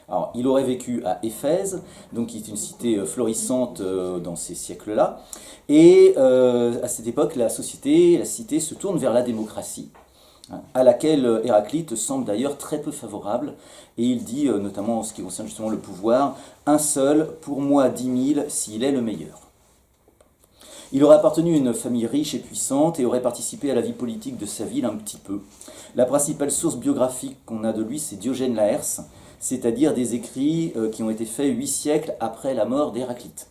Alors, il aurait vécu à Éphèse, donc qui est une cité florissante dans ces siècles-là. Et à cette époque, la cité se tourne vers la démocratie, hein, à laquelle Héraclite semble d'ailleurs très peu favorable. Et il dit, notamment en ce qui concerne justement le pouvoir, un seul, pour moi 10 000, s'il est le meilleur. Il aurait appartenu à une famille riche et puissante et aurait participé à la vie politique de sa ville un petit peu. La principale source biographique qu'on a de lui, c'est Diogène Laërce, c'est-à-dire des écrits qui ont été faits 8 siècles après la mort d'Héraclite,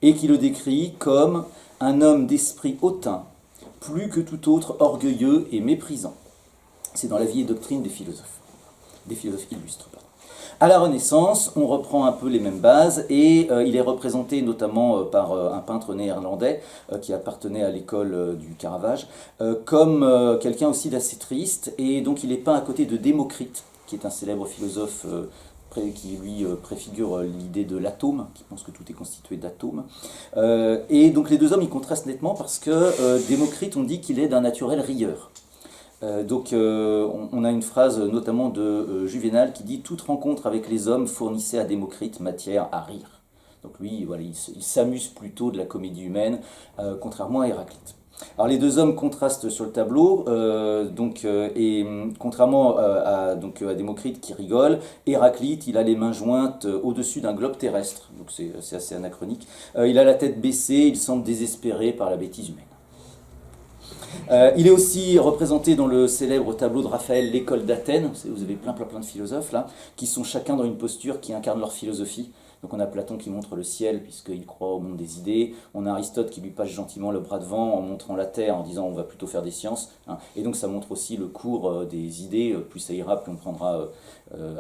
et qui le décrit comme un homme d'esprit hautain, plus que tout autre orgueilleux et méprisant. C'est dans la vie et doctrine des philosophes illustres. À la Renaissance, on reprend un peu les mêmes bases et il est représenté notamment par un peintre néerlandais qui appartenait à l'école du Caravage comme quelqu'un aussi d'assez triste, et donc il est peint à côté de Démocrite, qui est un célèbre philosophe qui lui préfigure l'idée de l'atome, qui pense que tout est constitué d'atomes. Et donc les deux hommes ils contrastent nettement parce que Démocrite, on dit qu'il est d'un naturel rieur. On a une phrase notamment de Juvénal qui dit « Toute rencontre avec les hommes fournissait à Démocrite matière à rire ». Donc lui, voilà, il s'amuse plutôt de la comédie humaine, contrairement à Héraclite. Alors les deux hommes contrastent sur le tableau, et contrairement à Démocrite qui rigole, Héraclite, il a les mains jointes au-dessus d'un globe terrestre, donc c'est assez anachronique. Il a la tête baissée, il semble désespéré par la bêtise humaine. Il est aussi représenté dans le célèbre tableau de Raphaël, l'école d'Athènes. Vous avez plein de philosophes là, qui sont chacun dans une posture qui incarne leur philosophie. Donc on a Platon qui montre le ciel puisqu'il croit au monde des idées. On a Aristote qui lui passe gentiment le bras devant en montrant la terre, en disant on va plutôt faire des sciences, hein. Et donc ça montre aussi le cours des idées. Plus ça ira, plus on prendra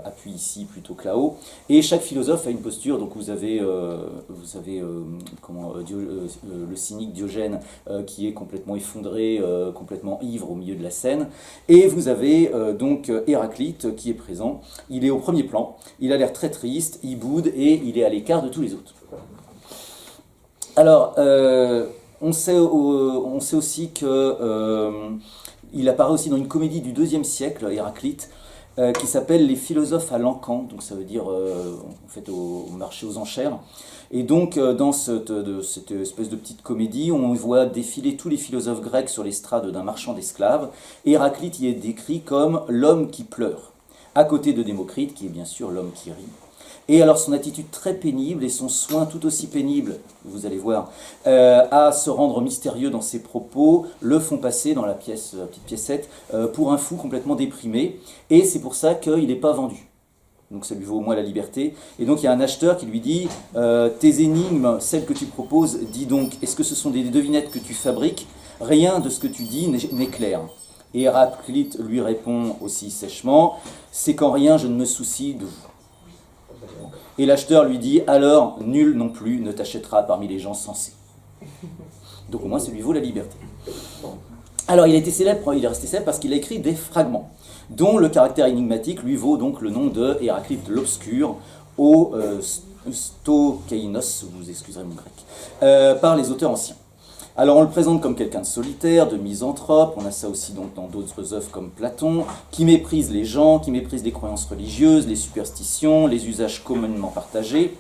appui ici plutôt que là-haut. Et chaque philosophe a une posture. Donc vous avez le cynique Diogène qui est complètement effondré, complètement ivre au milieu de la scène. Et vous avez donc Héraclite qui est présent. Il est au premier plan. Il a l'air très triste, il boude et il est à l'écart de tous les autres. Alors, on sait aussi qu'il apparaît aussi dans une comédie du IIe siècle, Héraclite, qui s'appelle Les philosophes à l'encan, donc ça veut dire en fait au marché aux enchères. Et donc dans cette espèce de petite comédie, on voit défiler tous les philosophes grecs sur l'estrade d'un marchand d'esclaves. Héraclite y est décrit comme l'homme qui pleure, à côté de Démocrite, qui est bien sûr l'homme qui rit. Et alors son attitude très pénible et son soin tout aussi pénible, vous allez voir, à se rendre mystérieux dans ses propos, le font passer dans la petite piécette pour un fou complètement déprimé. Et c'est pour ça qu'il n'est pas vendu. Donc ça lui vaut au moins la liberté. Et donc il y a un acheteur qui lui dit tes énigmes, celles que tu proposes, dis donc, est-ce que ce sont des devinettes que tu fabriques? Rien de ce que tu dis n'est clair. Et Héraclite lui répond aussi sèchement c'est qu'en rien je ne me soucie de vous. Et l'acheteur lui dit alors nul non plus ne t'achètera parmi les gens sensés. Donc au moins ça lui vaut la liberté. Alors il est resté célèbre parce qu'il a écrit des fragments, dont le caractère énigmatique lui vaut donc le nom de Héraclite l'Obscur, au Stokeinos, vous excuserez mon grec, par les auteurs anciens. Alors on le présente comme quelqu'un de solitaire, de misanthrope, on a ça aussi donc dans d'autres œuvres comme Platon, qui méprise les gens, qui méprise les croyances religieuses, les superstitions, les usages communément partagés.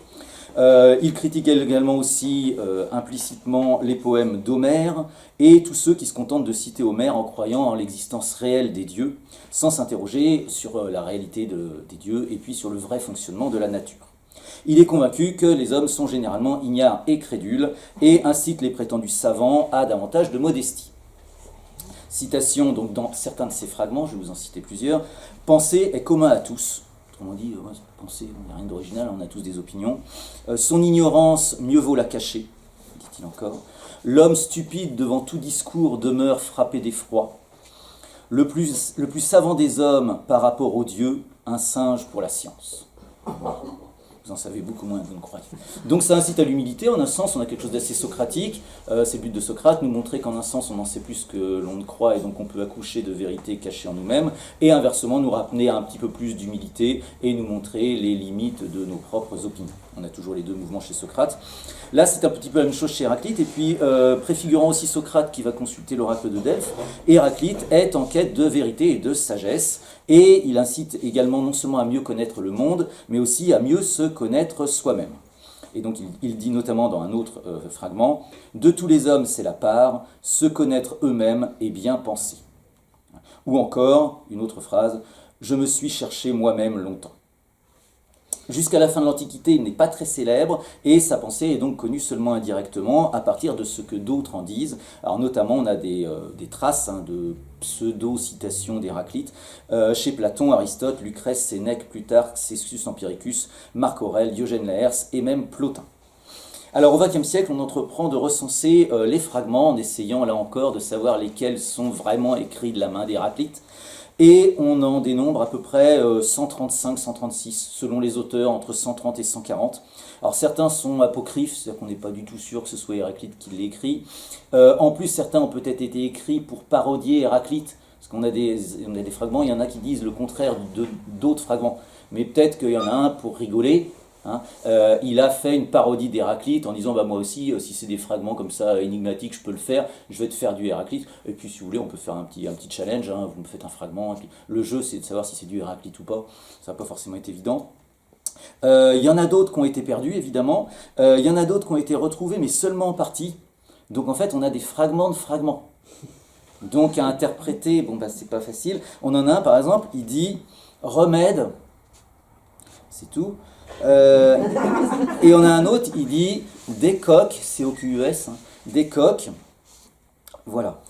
Il critique également aussi implicitement les poèmes d'Homère et tous ceux qui se contentent de citer Homère en croyant en l'existence réelle des dieux, sans s'interroger sur la réalité des dieux et puis sur le vrai fonctionnement de la nature. Il est convaincu que les hommes sont généralement ignares et crédules et incite les prétendus savants à davantage de modestie. Citation donc dans certains de ces fragments, je vais vous en citer plusieurs. « Penser est commun à tous ». Autrement dit, penser, il n'y a rien d'original, on a tous des opinions. Son ignorance, mieux vaut la cacher, dit-il encore. L'homme stupide devant tout discours demeure frappé d'effroi. Le plus savant des hommes par rapport aux dieux, un singe pour la science. Vous en savez beaucoup moins que vous ne croyez. Donc ça incite à l'humilité. En un sens, on a quelque chose d'assez socratique. C'est le but de Socrate, nous montrer qu'en un sens, on en sait plus que l'on ne croit et donc on peut accoucher de vérités cachées en nous-mêmes. Et inversement, nous ramener à un petit peu plus d'humilité et nous montrer les limites de nos propres opinions. On a toujours les deux mouvements chez Socrate. Là, c'est un petit peu la même chose chez Héraclite. Et puis, préfigurant aussi Socrate qui va consulter l'oracle de Delphes, Héraclite est en quête de vérité et de sagesse. Et il incite également non seulement à mieux connaître le monde, mais aussi à mieux se connaître soi-même. Et donc il dit notamment dans un autre fragment, « De tous les hommes, c'est la part, se connaître eux-mêmes et bien penser. » Ou encore, une autre phrase, « Je me suis cherché moi-même longtemps. » Jusqu'à la fin de l'Antiquité, il n'est pas très célèbre, et sa pensée est donc connue seulement indirectement, à partir de ce que d'autres en disent. Alors notamment, on a des traces de pseudo-citations d'Héraclite, chez Platon, Aristote, Lucrèce, Sénèque, Plutarque, Cestius Empiricus, Marc Aurèle, Diogène Laërce et même Plotin. Alors au XXe siècle, on entreprend de recenser les fragments en essayant là encore de savoir lesquels sont vraiment écrits de la main d'Héraclite. Et on en dénombre à peu près 135, 136, selon les auteurs, entre 130 et 140. Alors certains sont apocryphes, c'est-à-dire qu'on n'est pas du tout sûr que ce soit Héraclite qui l'ait écrit. En plus, certains ont peut-être été écrits pour parodier Héraclite, parce qu'on a des fragments, il y en a qui disent le contraire d'autres fragments. Mais peut-être qu'il y en a un pour rigoler. Il a fait une parodie d'Héraclite en disant moi aussi, si c'est des fragments comme ça énigmatiques, je peux le faire, je vais te faire du Héraclite. Et puis si vous voulez, on peut faire un petit challenge, vous me faites un fragment. Le jeu, c'est de savoir si c'est du Héraclite ou pas. Ça n'a pas forcément été évident. Il y en a d'autres qui ont été perdus, évidemment. Il y en a d'autres qui ont été retrouvés, mais seulement en partie. Donc en fait, on a des fragments de fragments. Donc à interpréter, c'est pas facile. On en a un, par exemple, il dit « remède », c'est tout. Et on a un autre, il dit décoque, C-O-Q-U-S, décoque, voilà.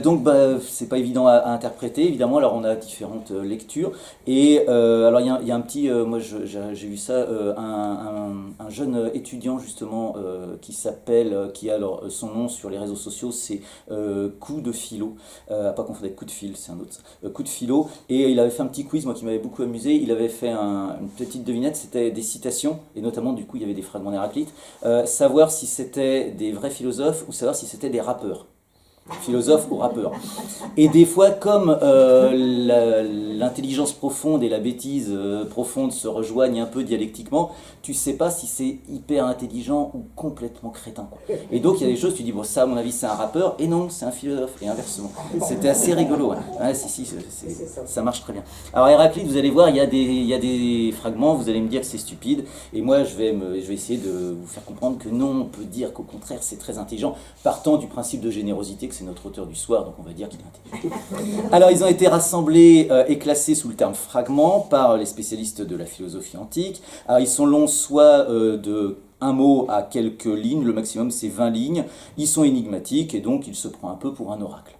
Donc c'est pas évident à interpréter, évidemment, alors on a différentes lectures, et alors il y a un petit, moi j'ai vu ça, un jeune étudiant justement qui a alors, son nom sur les réseaux sociaux, c'est Coup de Philo, à pas confondre avec Coup de Fil, c'est un autre, Coup de Philo, et il avait fait un petit quiz, moi qui m'avait beaucoup amusé, il avait fait une petite devinette, c'était des citations, et notamment du coup il y avait des fragments d'Héraclite, savoir si c'était des vrais philosophes ou savoir si c'était des rappeurs. Philosophe ou rappeur. Et des fois, comme l'intelligence profonde et la bêtise profonde se rejoignent un peu dialectiquement, tu sais pas si c'est hyper intelligent ou complètement crétin. Et donc il y a des choses, tu dis, ça à mon avis c'est un rappeur, et non, c'est un philosophe, et inversement. C'était assez rigolo. Ça marche très bien. Alors Héraclite, vous allez voir, il y a des fragments, vous allez me dire que c'est stupide, et moi je vais essayer de vous faire comprendre que non, on peut dire qu'au contraire c'est très intelligent, partant du principe de générosité, que c'est notre auteur du soir, donc on va dire qu'il est intelligent. Alors ils ont été rassemblés et classés sous le terme fragment par les spécialistes de la philosophie antique. Alors ils sont longs soit de un mot à quelques lignes, le maximum c'est 20 lignes, ils sont énigmatiques et donc il se prend un peu pour un oracle.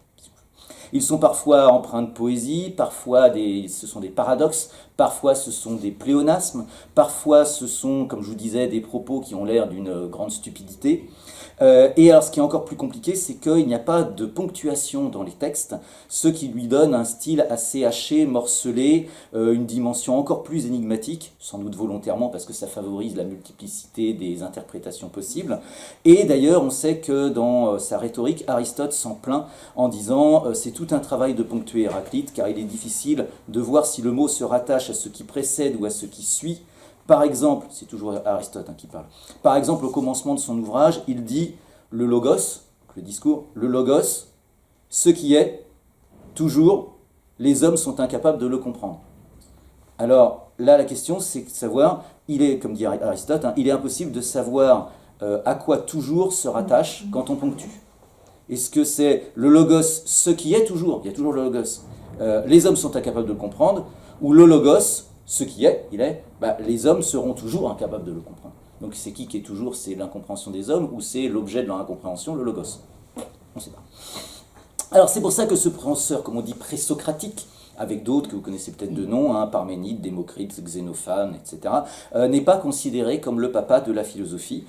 Ils sont parfois empreints de poésie, parfois ce sont des paradoxes, parfois ce sont des pléonasmes, parfois ce sont, comme je vous disais, des propos qui ont l'air d'une grande stupidité. Et alors ce qui est encore plus compliqué, c'est qu'il n'y a pas de ponctuation dans les textes, ce qui lui donne un style assez haché, morcelé, une dimension encore plus énigmatique, sans doute volontairement parce que ça favorise la multiplicité des interprétations possibles. Et d'ailleurs, on sait que dans sa rhétorique, Aristote s'en plaint en disant c'est tout un travail de ponctuer Héraclite, car il est difficile de voir si le mot se rattache à ce qui précède ou à ce qui suit. Par exemple, c'est toujours Aristote qui parle, par exemple au commencement de son ouvrage, il dit le logos, le discours, le logos, ce qui est, toujours, les hommes sont incapables de le comprendre. Alors là, la question, c'est de savoir, comme dit Aristote, il est impossible de savoir à quoi toujours se rattache quand on ponctue. Est-ce que c'est le logos, ce qui est toujours, il y a toujours le logos, les hommes sont incapables de le comprendre, ou le logos, ce qui est, les hommes seront toujours incapables de le comprendre. Donc c'est qui est toujours, c'est l'incompréhension des hommes, ou c'est l'objet de leur incompréhension, le logos? On ne sait pas. Alors c'est pour ça que ce penseur, comme on dit, présocratique, avec d'autres que vous connaissez peut-être de nom, Parménide, Démocrite, Xénophane, etc., n'est pas considéré comme le papa de la philosophie,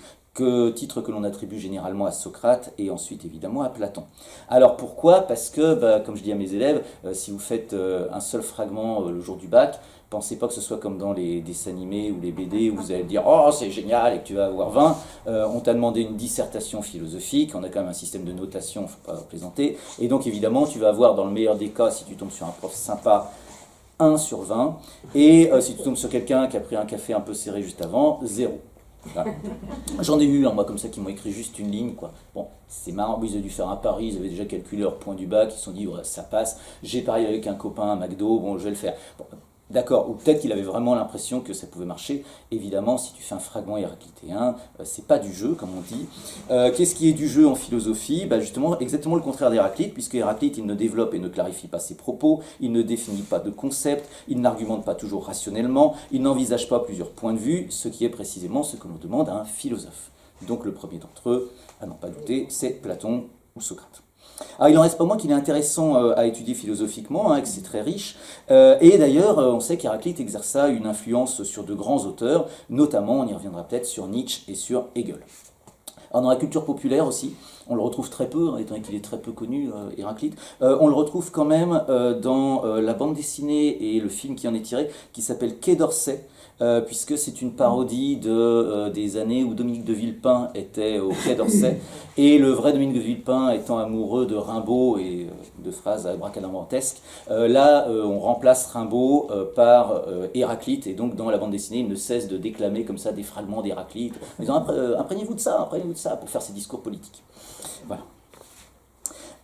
titre que l'on attribue généralement à Socrate et ensuite évidemment à Platon. Alors pourquoi? Parce que, comme je dis à mes élèves, si vous faites un seul fragment le jour du bac, pensez pas que ce soit comme dans les dessins animés ou les BD où vous allez dire « Oh, c'est génial » et que tu vas avoir 20. On t'a demandé une dissertation philosophique, on a quand même un système de notation, il ne faut pas plaisanter. Et donc évidemment, tu vas avoir dans le meilleur des cas, si tu tombes sur un prof sympa, 1 sur 20. Et si tu tombes sur quelqu'un qui a pris un café un peu serré juste avant, 0. Voilà. J'en ai eu, moi, comme ça, qui m'ont écrit juste une ligne, quoi. Bon, c'est marrant, ils avaient dû faire un pari, ils avaient déjà calculé leur point du bac, ils se sont dit, ouais, ça passe. J'ai parié avec un copain à McDo, bon, je vais le faire. Bon, d'accord, ou peut-être qu'il avait vraiment l'impression que ça pouvait marcher. Évidemment, si tu fais un fragment héraclitéen, c'est pas du jeu, comme on dit. Qu'est-ce qui est du jeu en philosophie? Justement, exactement le contraire d'Héraclite, puisque Héraclite, il ne développe et ne clarifie pas ses propos, il ne définit pas de concept, il n'argumente pas toujours rationnellement, il n'envisage pas plusieurs points de vue, ce qui est précisément ce que l'on demande à un philosophe. Donc le premier d'entre eux, à n'en pas douter, c'est Platon ou Socrate. Alors, il n'en reste pas moins qu'il est intéressant à étudier philosophiquement, que c'est très riche. Et d'ailleurs, on sait qu'Héraclite exerça une influence sur de grands auteurs, notamment, on y reviendra peut-être, sur Nietzsche et sur Hegel. Alors, dans la culture populaire aussi, on le retrouve très peu, étant donné qu'il est très peu connu, Héraclite. On le retrouve quand même dans la bande dessinée et le film qui en est tiré, qui s'appelle Quai d'Orsay, puisque c'est une parodie des années où Dominique de Villepin était au Quai d'Orsay, et le vrai Dominique de Villepin étant amoureux de Rimbaud et de phrases abracadabrantesques. Là, on remplace Rimbaud par Héraclite, et donc dans la bande dessinée, il ne cesse de déclamer comme ça des fragments d'Héraclite, en disant imprégnez-vous de ça, pour faire ses discours politiques. Voilà.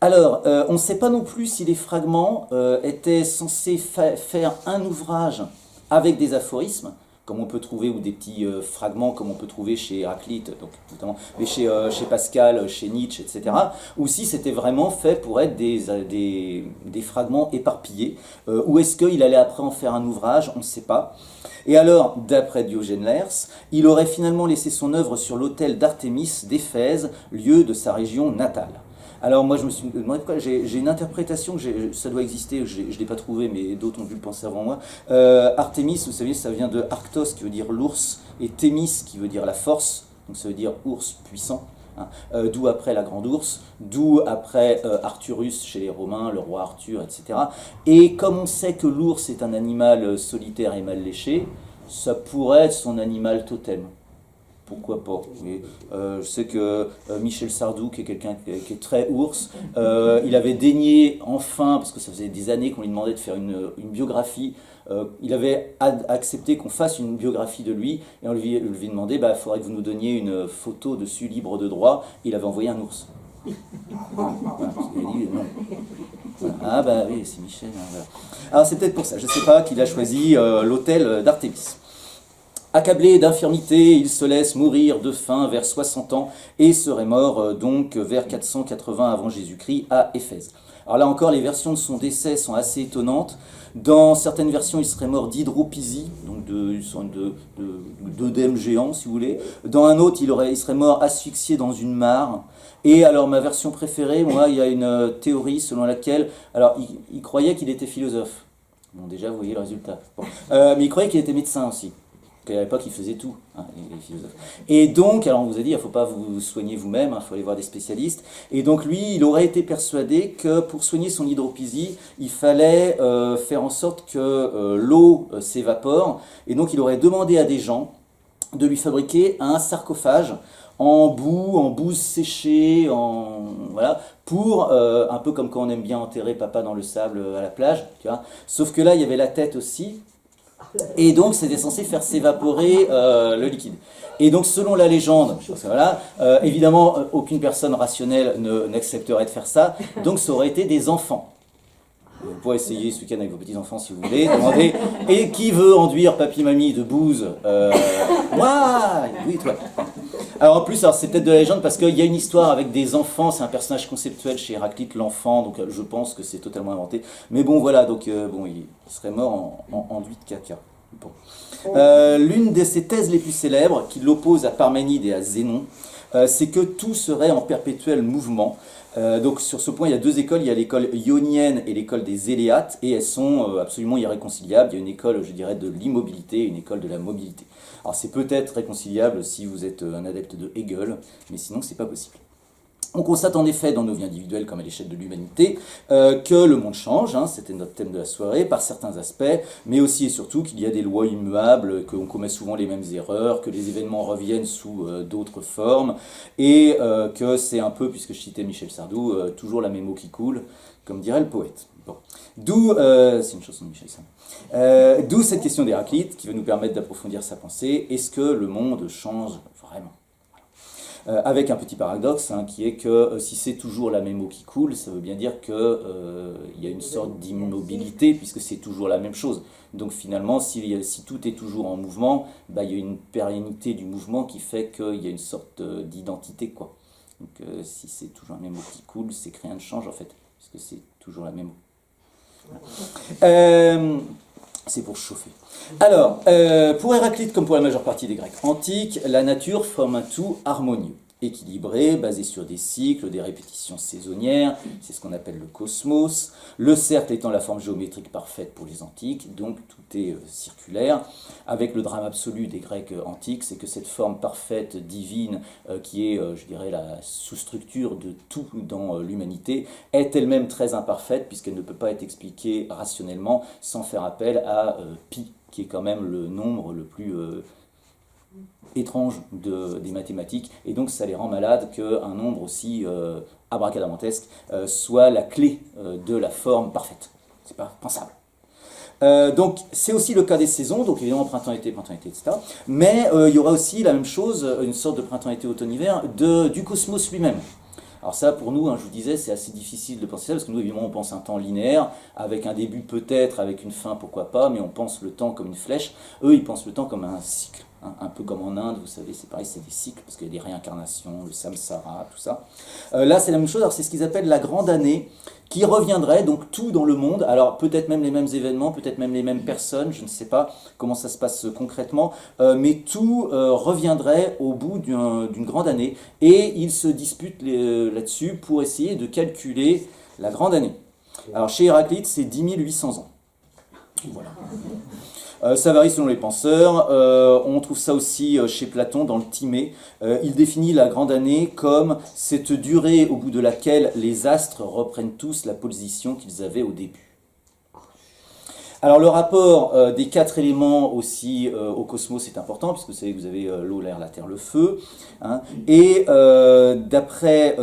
Alors, on ne sait pas non plus si les fragments étaient censés faire un ouvrage avec des aphorismes, comme on peut trouver, ou des petits fragments comme on peut trouver chez Héraclite, donc, notamment, mais chez Pascal, chez Nietzsche, etc., ou si c'était vraiment fait pour être des fragments éparpillés, ou est-ce qu'il allait après en faire un ouvrage, on ne sait pas. Et alors, d'après Diogène Laërce, il aurait finalement laissé son œuvre sur l'autel d'Artémis d'Éphèse, lieu de sa région natale. Alors moi je me suis demandé pourquoi, j'ai une interprétation, ça doit exister, je ne l'ai pas trouvé, mais d'autres ont dû le penser avant moi. Artémis, vous savez, ça vient de Arctos qui veut dire l'ours, et Thémis qui veut dire la force, donc ça veut dire ours puissant. D'où après la grande ours, d'où après Arthurus chez les Romains, le roi Arthur, etc. Et comme on sait que l'ours est un animal solitaire et mal léché, ça pourrait être son animal totem. Pourquoi pas, oui. Je sais que Michel Sardou, qui est quelqu'un qui est très ours, il avait daigné enfin, parce que ça faisait des années qu'on lui demandait de faire une biographie, il avait accepté qu'on fasse une biographie de lui, et on lui demandait, il faudrait que vous nous donniez une photo dessus libre de droit, il avait envoyé un ours. Voilà, il a dit non. Voilà. Ah oui, c'est Michel. Voilà. Alors c'est peut-être pour ça, je ne sais pas, qu'il a choisi l'autel d'Artémis. Accablé d'infirmité, il se laisse mourir de faim vers 60 ans et serait mort donc vers 480 avant Jésus-Christ à Éphèse. Alors là encore, les versions de son décès sont assez étonnantes. Dans certaines versions, il serait mort d'hydropisie, donc d'œdème géant, si vous voulez. Dans un autre, il serait mort asphyxié dans une mare. Et alors, ma version préférée, moi, il y a une théorie selon laquelle... Alors, il croyait qu'il était philosophe. Bon, déjà, vous voyez le résultat. Bon. Mais il croyait qu'il était médecin aussi. À l'époque, il faisait tout, les philosophes. Et donc, alors on vous a dit, il ne faut pas vous soigner vous-même, il faut aller voir des spécialistes. Et donc lui, il aurait été persuadé que pour soigner son hydropisie, il fallait faire en sorte que l'eau s'évapore. Et donc il aurait demandé à des gens de lui fabriquer un sarcophage en bouse séchée, voilà, pour, un peu comme quand on aime bien enterrer papa dans le sable à la plage, tu vois. Sauf que là, il y avait la tête aussi. Et donc, c'était censé faire s'évaporer le liquide. Et donc, selon la légende, voilà, évidemment, aucune personne rationnelle n'accepterait de faire ça, donc ça aurait été des enfants. Vous pouvez essayer ce week-end avec vos petits-enfants si vous voulez, demander « Et qui veut enduire papy-mamie de bouse ?» Moi. Oui, toi. Alors en plus, c'est peut-être de la légende parce qu'il y a une histoire avec des enfants, c'est un personnage conceptuel chez Héraclite, l'enfant, donc je pense que c'est totalement inventé. Mais bon, voilà, donc il serait mort en enduit de caca. Bon. L'une de ses thèses les plus célèbres, qui l'oppose à Parménide et à Zénon, c'est que tout serait en perpétuel mouvement. Donc sur ce point, il y a deux écoles, il y a l'école ionienne et l'école des Éléates, et elles sont absolument irréconciliables. Il y a une école, je dirais, de l'immobilité et une école de la mobilité. Alors c'est peut-être réconciliable si vous êtes un adepte de Hegel, mais sinon c'est pas possible. On constate en effet dans nos vies individuelles comme à l'échelle de l'humanité que le monde change, hein, c'était notre thème de la soirée, par certains aspects, mais aussi et surtout qu'il y a des lois immuables, qu'on commet souvent les mêmes erreurs, que les événements reviennent sous d'autres formes, et que c'est un peu, puisque je citais Michel Sardou, toujours la même eau qui coule, comme dirait le poète. Bon. D'où, c'est une chanson de Michel Sardou, d'où cette question d'Héraclite qui va nous permettre d'approfondir sa pensée. Est-ce que le monde change vraiment ? Avec un petit paradoxe, hein, qui est que si c'est toujours la même eau qui coule, ça veut bien dire qu'il y a une sorte d'immobilité, puisque c'est toujours la même chose. Donc finalement, si tout est toujours en mouvement, bah, il y a une pérennité du mouvement qui fait qu'il y a une sorte d'identité, quoi. Donc si c'est toujours la même eau qui coule, c'est que rien ne change en fait, puisque c'est toujours la même eau. C'est pour chauffer. Alors, pour Héraclite, comme pour la majeure partie des Grecs antiques, la nature forme un tout harmonieux, équilibré, basé sur des cycles, des répétitions saisonnières, c'est ce qu'on appelle le cosmos, le cercle étant la forme géométrique parfaite pour les antiques, donc tout est circulaire, avec le drame absolu des Grecs antiques, c'est que cette forme parfaite, divine, qui est, je dirais, la sous-structure de tout dans l'humanité, est elle-même très imparfaite, puisqu'elle ne peut pas être expliquée rationnellement sans faire appel à pi, qui est quand même le nombre le plus étrange des mathématiques, et donc ça les rend malades qu'un nombre aussi abracadabrantesque soit la clé de la forme parfaite. C'est pas pensable. Donc c'est aussi le cas des saisons, donc évidemment printemps-été, etc. Mais il y aura aussi la même chose, une sorte de printemps-été, automne-hiver, du cosmos lui-même. Alors ça, pour nous, hein, je vous disais, c'est assez difficile de penser ça, parce que nous, évidemment, on pense un temps linéaire, avec un début peut-être, avec une fin, pourquoi pas, mais on pense le temps comme une flèche. Eux, ils pensent le temps comme un cycle, hein, un peu comme en Inde, vous savez, c'est pareil, c'est des cycles, parce qu'il y a des réincarnations, le samsara, tout ça. Là, c'est la même chose, alors c'est ce qu'ils appellent la grande année, qui reviendrait, donc tout dans le monde, alors peut-être même les mêmes événements, peut-être même les mêmes personnes, je ne sais pas comment ça se passe concrètement, mais tout reviendrait au bout d'une grande année, et ils se disputent là-dessus pour essayer de calculer la grande année. Alors chez Héraclite, c'est 10 800 ans. Voilà. Ça varie selon les penseurs. On trouve ça aussi chez Platon dans le Timée. Il définit la grande année comme cette durée au bout de laquelle les astres reprennent tous la position qu'ils avaient au début. Alors le rapport des quatre éléments aussi au cosmos est important, puisque vous savez que vous avez l'eau, l'air, la terre, le feu. Hein, et d'après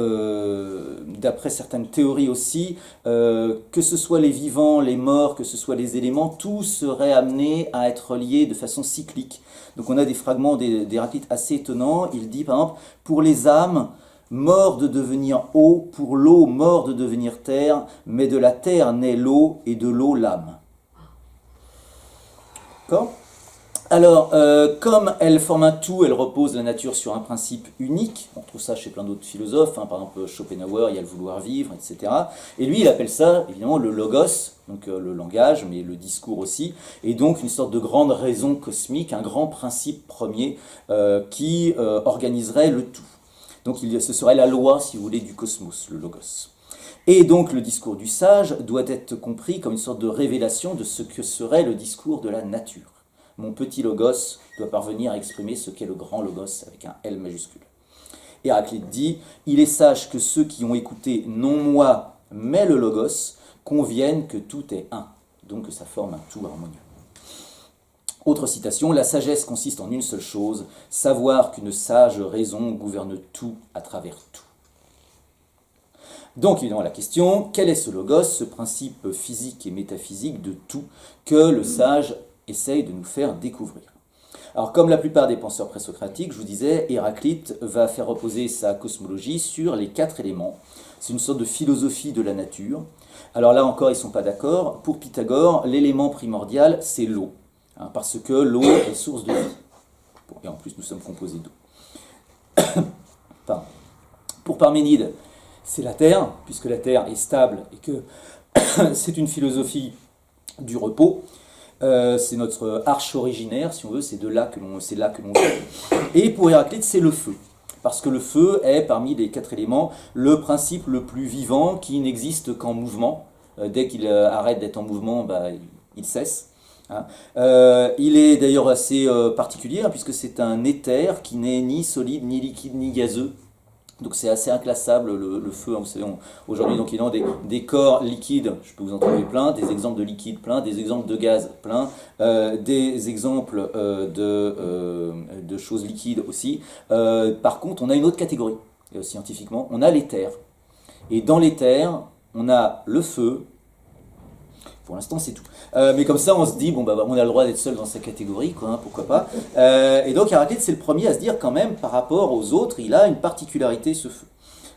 certaines théories aussi, que ce soit les vivants, les morts, que ce soit les éléments, tout serait amené à être lié de façon cyclique. Donc on a des fragments d'Héraclite assez étonnants. Il dit par exemple, pour les âmes, mort de devenir eau, pour l'eau, mort de devenir terre, mais de la terre naît l'eau et de l'eau l'âme. Alors, comme elle forme un tout, elle repose la nature sur un principe unique. On trouve ça chez plein d'autres philosophes, hein, par exemple Schopenhauer, il y a le vouloir vivre, etc. Et lui, il appelle ça, évidemment, le logos, donc le langage, mais le discours aussi, et donc une sorte de grande raison cosmique, un grand principe premier qui organiserait le tout. Donc ce serait la loi, si vous voulez, du cosmos, le logos. Et donc le discours du sage doit être compris comme une sorte de révélation de ce que serait le discours de la nature. Mon petit logos doit parvenir à exprimer ce qu'est le grand logos avec un L majuscule. Héraclite dit, il est sage que ceux qui ont écouté non moi, mais le logos, conviennent que tout est un, donc que ça forme un tout harmonieux. Autre citation, la sagesse consiste en une seule chose, savoir qu'une sage raison gouverne tout à travers tout. Donc évidemment la question, quel est ce logos, ce principe physique et métaphysique de tout que le sage essaye de nous faire découvrir? Alors comme la plupart des penseurs présocratiques, je vous disais, Héraclite va faire reposer sa cosmologie sur les quatre éléments. C'est une sorte de philosophie de la nature. Alors là encore, ils ne sont pas d'accord. Pour Pythagore, l'élément primordial, c'est l'eau, hein, parce que l'eau est source de vie. Bon, et en plus, nous sommes composés d'eau. Pardon. Pour Parménide, c'est la terre, puisque la terre est stable et que c'est une philosophie du repos. C'est notre arche originaire, si on veut, c'est là que l'on vit. Et pour Héraclite, c'est le feu, parce que le feu est, parmi les quatre éléments, le principe le plus vivant qui n'existe qu'en mouvement. Dès qu'il arrête d'être en mouvement, il cesse. Hein. Il est d'ailleurs assez particulier, hein, puisque c'est un éther qui n'est ni solide, ni liquide, ni gazeux. Donc c'est assez inclassable le feu, hein, vous savez, aujourd'hui donc il y a des corps liquides, je peux vous en trouver plein, des exemples de liquides plein, des exemples de gaz plein, des exemples de choses liquides aussi. Par contre, on a une autre catégorie, scientifiquement, on a l'éther. Et dans l'éther, on a le feu. Pour l'instant, c'est tout. Mais comme ça, on se dit, bon, bah, on a le droit d'être seul dans sa catégorie, quoi, hein, pourquoi pas. Et donc, Héraclite, c'est le premier à se dire, quand même, par rapport aux autres, il a une particularité, ce feu.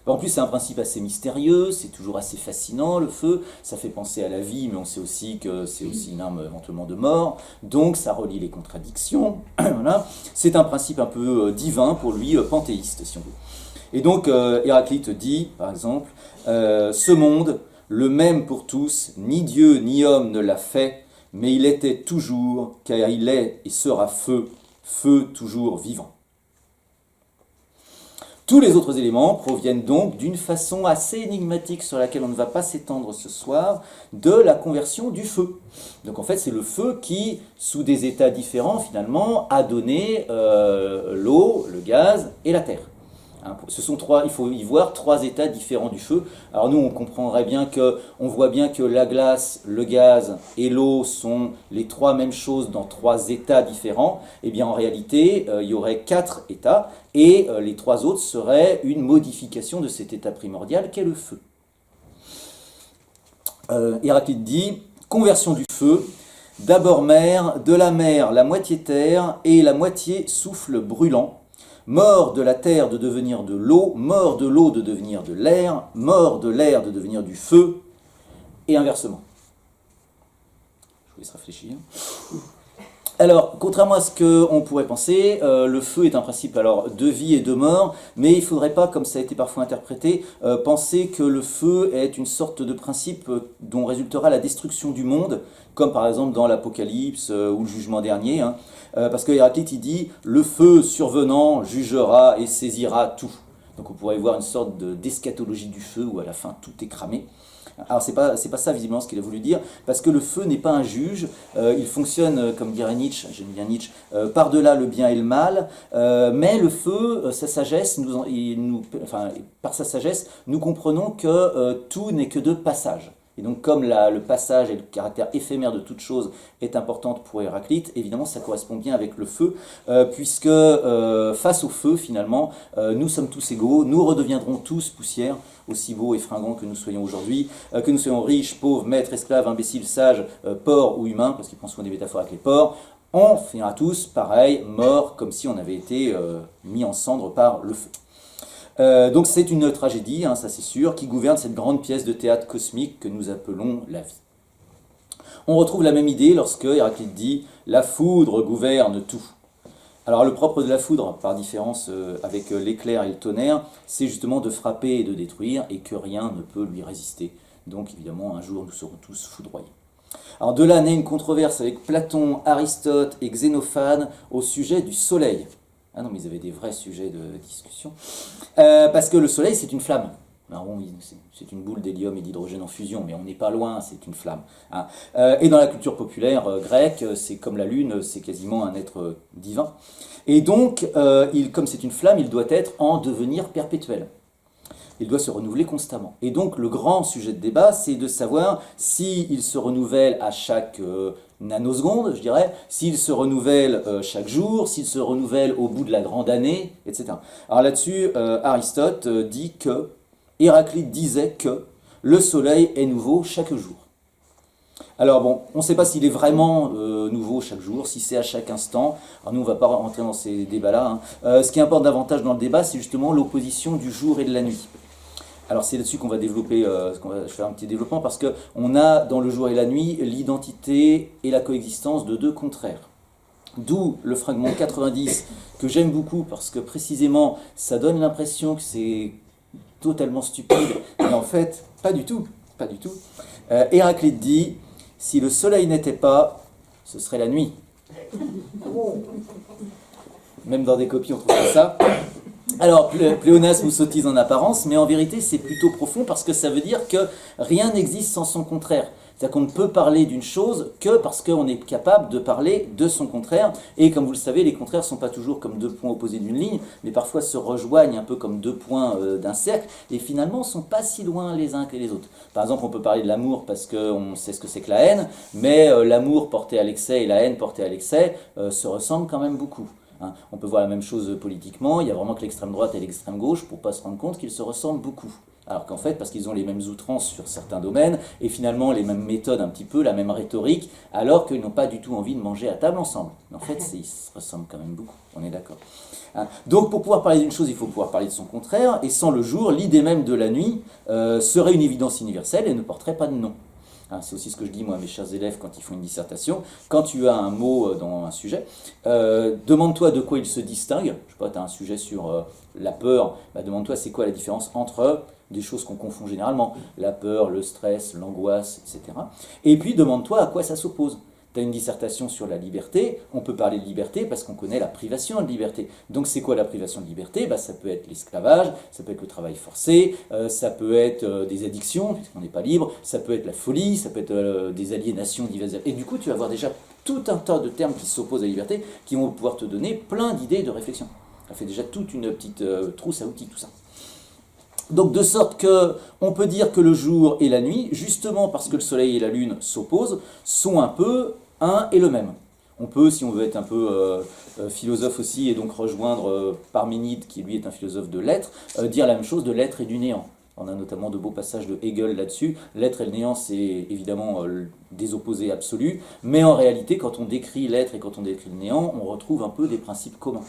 En plus, c'est un principe assez mystérieux, c'est toujours assez fascinant, le feu. Ça fait penser à la vie, mais on sait aussi que c'est aussi une arme éventuellement de mort. Donc, ça relie les contradictions. Voilà. C'est un principe un peu divin, pour lui, panthéiste, si on veut. Et donc, Héraclite dit, par exemple, ce monde, le même pour tous, ni Dieu ni homme ne l'a fait, mais il était toujours, car il est et sera feu, feu toujours vivant. Tous les autres éléments proviennent donc d'une façon assez énigmatique sur laquelle on ne va pas s'étendre ce soir, de la conversion du feu. Donc en fait c'est le feu qui, sous des états différents finalement, a donné l'eau, le gaz et la terre. Ce sont il faut y voir trois états différents du feu. Alors nous, on comprendrait bien on voit bien que la glace, le gaz et l'eau sont les trois mêmes choses dans trois états différents. Eh bien, en réalité, il y aurait quatre états, et les trois autres seraient une modification de cet état primordial qu'est le feu. Héraclite dit, conversion du feu, d'abord mer, de la mer la moitié terre, et la moitié souffle brûlant. Mort de la terre de devenir de l'eau, mort de l'eau de devenir de l'air, mort de l'air de devenir du feu, et inversement. Je vous laisse réfléchir. Alors, contrairement à ce qu'on pourrait penser, le feu est un principe alors de vie et de mort, mais il ne faudrait pas, comme ça a été parfois interprété, penser que le feu est une sorte de principe dont résultera la destruction du monde, comme par exemple dans l'Apocalypse ou le jugement dernier, hein. Parce que Héraclite, il dit « le feu survenant jugera et saisira tout ». Donc on pourrait voir une sorte d'eschatologie du feu où à la fin tout est cramé. Alors c'est pas ça visiblement ce qu'il a voulu dire, parce que le feu n'est pas un juge, il fonctionne, comme dirait Nietzsche, j'aime bien Nietzsche, par-delà le bien et le mal, mais le feu, sa sagesse, par sa sagesse, nous comprenons que tout n'est que de passage. Et donc comme le passage et le caractère éphémère de toute chose est importante pour Héraclite, évidemment ça correspond bien avec le feu, puisque face au feu finalement, nous sommes tous égaux, nous redeviendrons tous poussière, aussi beaux et fringants que nous soyons aujourd'hui, que nous soyons riches, pauvres, maîtres, esclaves, imbéciles, sages, porcs ou humains, parce qu'il prend souvent des métaphores avec les porcs, on finira tous pareil, morts, comme si on avait été mis en cendres par le feu. Donc c'est une tragédie, hein, ça c'est sûr, qui gouverne cette grande pièce de théâtre cosmique que nous appelons la vie. On retrouve la même idée lorsque Héraclite dit « la foudre gouverne tout ». Alors le propre de la foudre, par différence avec l'éclair et le tonnerre, c'est justement de frapper et de détruire, et que rien ne peut lui résister. Donc évidemment, un jour, nous serons tous foudroyés. Alors de là naît une controverse avec Platon, Aristote et Xénophane au sujet du soleil. Ah non, mais ils avaient des vrais sujets de discussion. Parce que le soleil, c'est une flamme. Alors bon, c'est une boule d'hélium et d'hydrogène en fusion, mais on n'est pas loin, c'est une flamme. Hein. Et dans la culture populaire grecque, c'est comme la lune, c'est quasiment un être divin. Et donc, comme c'est une flamme, il doit être en devenir perpétuel. Il doit se renouveler constamment. Et donc, le grand sujet de débat, c'est de savoir s'il se renouvelle à chaque nanoseconde, je dirais, s'il se renouvelle chaque jour, s'il se renouvelle au bout de la grande année, etc. Alors là-dessus, Aristote dit que, Héraclite disait que le soleil est nouveau chaque jour. Alors bon, on ne sait pas s'il est vraiment nouveau chaque jour, si c'est à chaque instant. Alors nous, on ne va pas rentrer dans ces débats-là. Hein. Ce qui importe davantage dans le débat, c'est justement l'opposition du jour et de la nuit. Alors c'est là-dessus qu'on va développer, je vais faire un petit développement, parce qu'on a dans le jour et la nuit l'identité et la coexistence de deux contraires. D'où le fragment 90 que j'aime beaucoup, parce que précisément ça donne l'impression que c'est totalement stupide, mais en fait pas du tout, pas du tout. Héraclite dit, si le soleil n'était pas, ce serait la nuit. Même dans des copies on trouve ça. Alors, pléonasme ou sottise en apparence, mais en vérité c'est plutôt profond parce que ça veut dire que rien n'existe sans son contraire. C'est-à-dire qu'on ne peut parler d'une chose que parce qu'on est capable de parler de son contraire. Et comme vous le savez, les contraires ne sont pas toujours comme deux points opposés d'une ligne, mais parfois se rejoignent un peu comme deux points d'un cercle, et finalement ne sont pas si loin les uns que les autres. Par exemple, on peut parler de l'amour parce qu'on sait ce que c'est que la haine, mais l'amour porté à l'excès et la haine portée à l'excès se ressemblent quand même beaucoup. On peut voir la même chose politiquement, il y a vraiment que l'extrême droite et l'extrême gauche pour ne pas se rendre compte qu'ils se ressemblent beaucoup. Alors qu'en fait, parce qu'ils ont les mêmes outrances sur certains domaines, et finalement les mêmes méthodes un petit peu, la même rhétorique, alors qu'ils n'ont pas du tout envie de manger à table ensemble. Mais en fait, ils se ressemblent quand même beaucoup, on est d'accord. Donc pour pouvoir parler d'une chose, il faut pouvoir parler de son contraire, et sans le jour, l'idée même de la nuit serait une évidence universelle et ne porterait pas de nom. C'est aussi ce que je dis moi à mes chers élèves quand ils font une dissertation. Quand tu as un mot dans un sujet, demande-toi de quoi il se distingue. Je sais pas, tu as un sujet sur la peur, demande-toi c'est quoi la différence entre des choses qu'on confond généralement, la peur, le stress, l'angoisse, etc. Et puis demande-toi à quoi ça s'oppose. Tu as une dissertation sur la liberté, on peut parler de liberté parce qu'on connaît la privation de liberté. Donc c'est quoi la privation de liberté ? Ça peut être l'esclavage, ça peut être le travail forcé, ça peut être des addictions, puisqu'on n'est pas libre, ça peut être la folie, ça peut être des aliénations diverses. Et du coup, tu vas avoir déjà tout un tas de termes qui s'opposent à la liberté, qui vont pouvoir te donner plein d'idées de réflexion. Ça fait déjà toute une petite trousse à outils, tout ça. Donc de sorte que on peut dire que le jour et la nuit, justement parce que le soleil et la lune s'opposent, sont un peu un et le même. On peut, si on veut être un peu philosophe aussi, et donc rejoindre Parménide, qui lui est un philosophe de l'être, dire la même chose de l'être et du néant. On a notamment de beaux passages de Hegel là-dessus. L'être et le néant, c'est évidemment des opposés absolus, mais en réalité, quand on décrit l'être et quand on décrit le néant, on retrouve un peu des principes communs.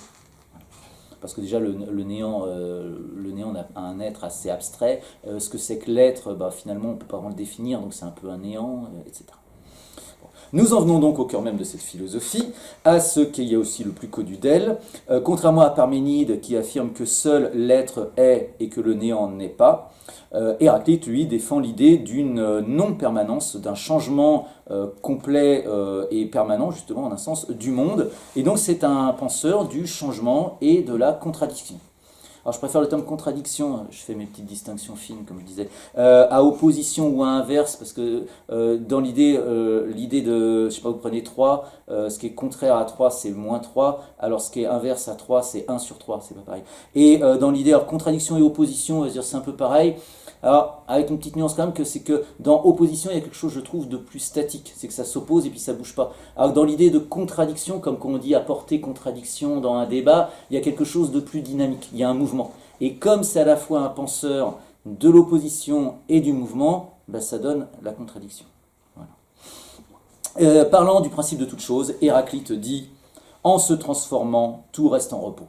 Parce que déjà, le néant a un être assez abstrait. Ce que c'est que l'être, finalement, on ne peut pas vraiment le définir, donc c'est un peu un néant, etc. Nous en venons donc au cœur même de cette philosophie, à ce qu'il y a aussi le plus connu d'elle. Contrairement à Parménide, qui affirme que seul l'être est et que le néant n'est pas, Héraclite, lui, défend l'idée d'une non-permanence, d'un changement complet et permanent, justement, en un sens, du monde. Et donc c'est un penseur du changement et de la contradiction. Alors je préfère le terme contradiction, je fais mes petites distinctions fines comme je disais, à opposition ou à inverse, parce que dans l'idée de, je sais pas, vous prenez 3, ce qui est contraire à 3 c'est moins 3, alors ce qui est inverse à 3 c'est 1 sur 3, c'est pas pareil. Et dans l'idée, alors contradiction et opposition, c'est un peu pareil. Alors, avec une petite nuance quand même, que c'est que dans opposition, il y a quelque chose, je trouve, de plus statique. C'est que ça s'oppose et puis ça bouge pas. Alors dans l'idée de contradiction, comme quand on dit apporter contradiction dans un débat, il y a quelque chose de plus dynamique, il y a un mouvement. Et comme c'est à la fois un penseur de l'opposition et du mouvement, ça donne la contradiction. Voilà. Parlant du principe de toute chose, Héraclite dit « En se transformant, tout reste en repos ».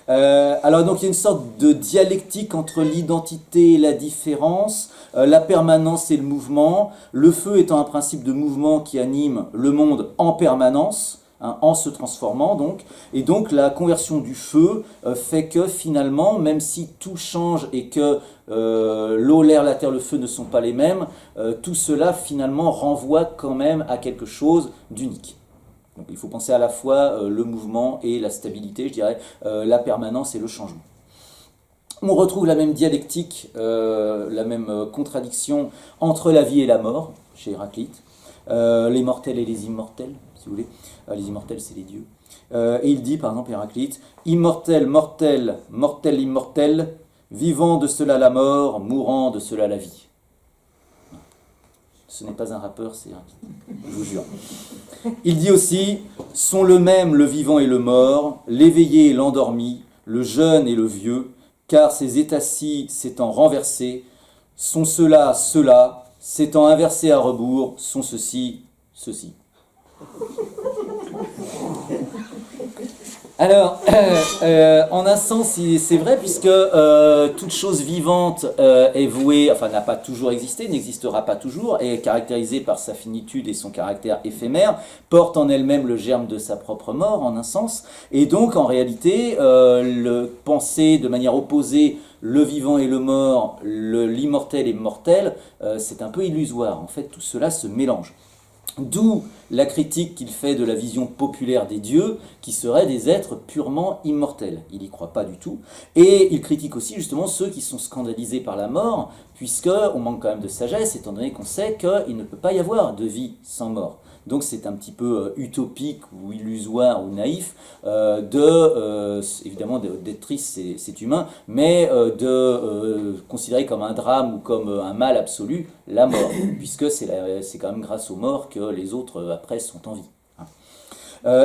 Alors donc il y a une sorte de dialectique entre l'identité et la différence, la permanence et le mouvement, le feu étant un principe de mouvement qui anime le monde en permanence, en se transformant donc, et donc la conversion du feu fait que finalement, même si tout change et que l'eau, l'air, la terre, le feu ne sont pas les mêmes, tout cela finalement renvoie quand même à quelque chose d'unique. Donc il faut penser à la fois le mouvement et la stabilité, je dirais, la permanence et le changement. On retrouve la même dialectique, la même contradiction entre la vie et la mort, chez Héraclite, les mortels et les immortels, si vous voulez. Les immortels, c'est les dieux. Et il dit, par exemple, Héraclite, « Immortel, mortel, mortel, immortel, vivant de cela la mort, mourant de cela la vie. » Ce n'est pas un rappeur, c'est Héraclite, je vous jure. Il dit aussi « Sont le même le vivant et le mort, l'éveillé et l'endormi, le jeune et le vieux, car ces états-ci s'étant renversés, sont ceux-là, ceux-là, s'étant inversés à rebours, sont ceux-ci, ceux-ci. » Alors, en un sens, c'est vrai, puisque toute chose vivante est vouée, enfin n'a pas toujours existé, n'existera pas toujours, est caractérisée par sa finitude et son caractère éphémère, porte en elle-même le germe de sa propre mort, en un sens, et donc en réalité, penser de manière opposée le vivant et le mort, l'immortel et le mortel, c'est un peu illusoire. En fait, tout cela se mélange. D'où la critique qu'il fait de la vision populaire des dieux, qui seraient des êtres purement immortels. Il n'y croit pas du tout. Et il critique aussi justement ceux qui sont scandalisés par la mort, puisqu'on manque quand même de sagesse, étant donné qu'on sait qu'il ne peut pas y avoir de vie sans mort. Donc c'est un petit peu utopique ou illusoire ou naïf évidemment d'être triste, c'est humain, mais de considérer comme un drame ou comme un mal absolu la mort, puisque c'est quand même grâce aux morts que les autres après sont en vie.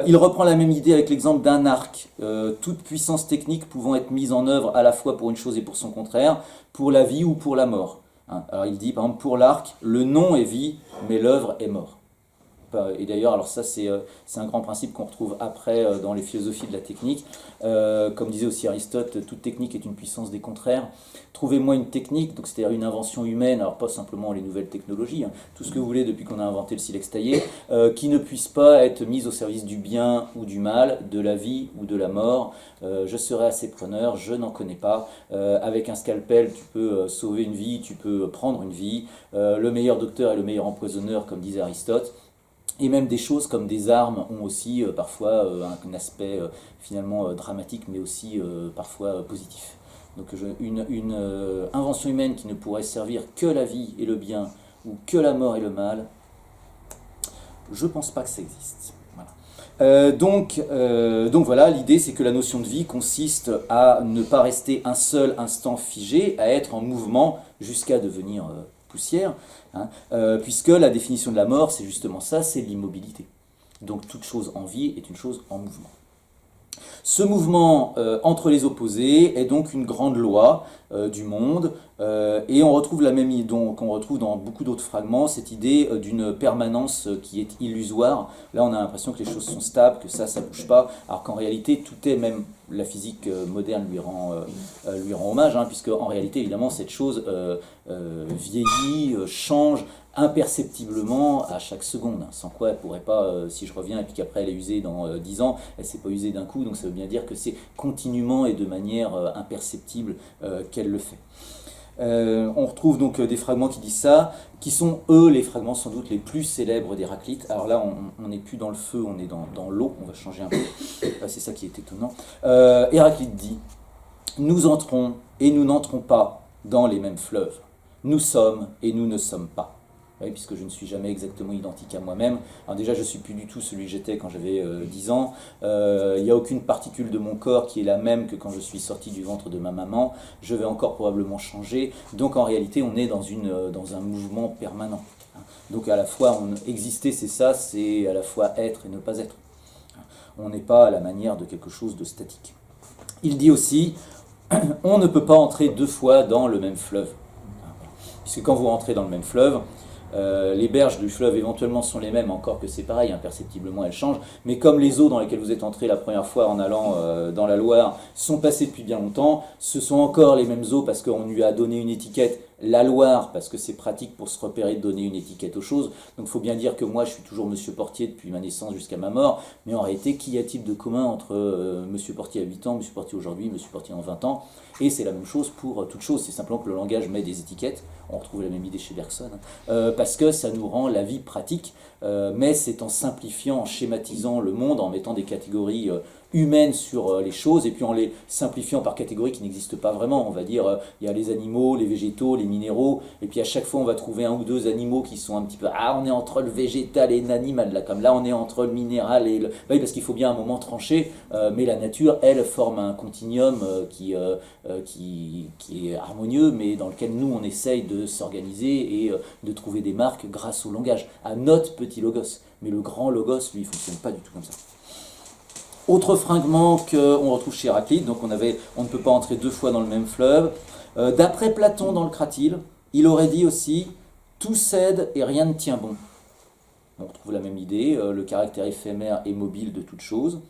Il reprend la même idée avec l'exemple d'un arc, toute puissance technique pouvant être mise en œuvre à la fois pour une chose et pour son contraire, pour la vie ou pour la mort. Alors il dit par exemple pour l'arc, le nom est vie, mais l'œuvre est mort. Et d'ailleurs, alors ça c'est un grand principe qu'on retrouve après dans les philosophies de la technique. Comme disait aussi Aristote, toute technique est une puissance des contraires. Trouvez-moi une technique, donc c'est-à-dire une invention humaine, alors pas simplement les nouvelles technologies, tout ce que vous voulez depuis qu'on a inventé le silex taillé, qui ne puisse pas être mise au service du bien ou du mal, de la vie ou de la mort. Je serai assez preneur, je n'en connais pas. Avec un scalpel, tu peux sauver une vie, tu peux prendre une vie. Le meilleur docteur est le meilleur empoisonneur, comme disait Aristote. Et même des choses comme des armes ont aussi parfois un aspect finalement dramatique, mais aussi parfois positif. Donc une invention humaine qui ne pourrait servir que la vie et le bien, ou que la mort et le mal, je ne pense pas que ça existe. Voilà. Donc voilà, l'idée c'est que la notion de vie consiste à ne pas rester un seul instant figé, à être en mouvement jusqu'à devenir poussière, puisque la définition de la mort, c'est justement ça, c'est l'immobilité. Donc toute chose en vie est une chose en mouvement. Ce mouvement entre les opposés est donc une grande loi du monde, et on retrouve la même idée qu'on retrouve dans beaucoup d'autres fragments, cette idée d'une permanence qui est illusoire. Là, on a l'impression que les choses sont stables, que ça bouge pas, alors qu'en réalité, tout est, même la physique moderne lui rend hommage, puisque en réalité, évidemment, cette chose vieillit, change imperceptiblement à chaque seconde, sans quoi elle pourrait pas, si je reviens et puis qu'après elle est usée dans 10 ans, elle ne s'est pas usée d'un coup, donc ça veut bien dire que c'est continuellement et de manière imperceptible qu'elle le fait. On retrouve donc des fragments qui disent ça, qui sont eux les fragments sans doute les plus célèbres d'Héraclite. Alors là, on n'est plus dans le feu, on est dans l'eau, on va changer un peu, c'est ça qui est étonnant. Héraclite dit « Nous entrons et nous n'entrons pas dans les mêmes fleuves. Nous sommes et nous ne sommes pas. » Oui, puisque je ne suis jamais exactement identique à moi-même. Alors déjà, je ne suis plus du tout celui que j'étais quand j'avais 10 ans. Il n'y a aucune particule de mon corps qui est la même que quand je suis sorti du ventre de ma maman. Je vais encore probablement changer. Donc en réalité, on est dans un mouvement permanent. Donc à la fois, exister, c'est ça, c'est à la fois être et ne pas être. On n'est pas à la manière de quelque chose de statique. Il dit aussi, on ne peut pas entrer deux fois dans le même fleuve. Puisque quand vous rentrez dans le même fleuve, les berges du fleuve éventuellement sont les mêmes, encore que c'est pareil, imperceptiblement elles changent, mais comme les eaux dans lesquelles vous êtes entré la première fois en allant dans la Loire sont passées depuis bien longtemps, ce sont encore les mêmes eaux parce qu'on lui a donné une étiquette, la Loire, parce que c'est pratique pour se repérer de donner une étiquette aux choses. Donc il faut bien dire que moi je suis toujours Monsieur Portier depuis ma naissance jusqu'à ma mort, mais en réalité qu'y a-t-il de commun entre Monsieur Portier à 8 ans, Monsieur Portier aujourd'hui, Monsieur Portier en 20 ans? Et c'est la même chose pour toute chose, c'est simplement que le langage met des étiquettes, on retrouve la même idée chez Bergson, parce que ça nous rend la vie pratique, mais c'est en simplifiant, en schématisant le monde, en mettant des catégories humaines sur les choses, et puis en les simplifiant par catégories qui n'existent pas vraiment. On va dire, il y a les animaux, les végétaux, les minéraux, et puis à chaque fois on va trouver un ou deux animaux qui sont un petit peu, on est entre le végétal et l'animal, là, comme là on est entre le minéral et le... Oui, parce qu'il faut bien un moment trancher, mais la nature, elle, forme un continuum qui est harmonieux, mais dans lequel nous on essaye de s'organiser et de trouver des marques grâce au langage, à notre petit logos. Mais le grand logos, lui, il ne fonctionne pas du tout comme ça. Autre fragment qu'on retrouve chez Héraclite, donc on ne peut pas entrer deux fois dans le même fleuve. D'après Platon dans le Cratyle, il aurait dit aussi « tout cède et rien ne tient bon ». On retrouve la même idée, le caractère éphémère et mobile de toute chose.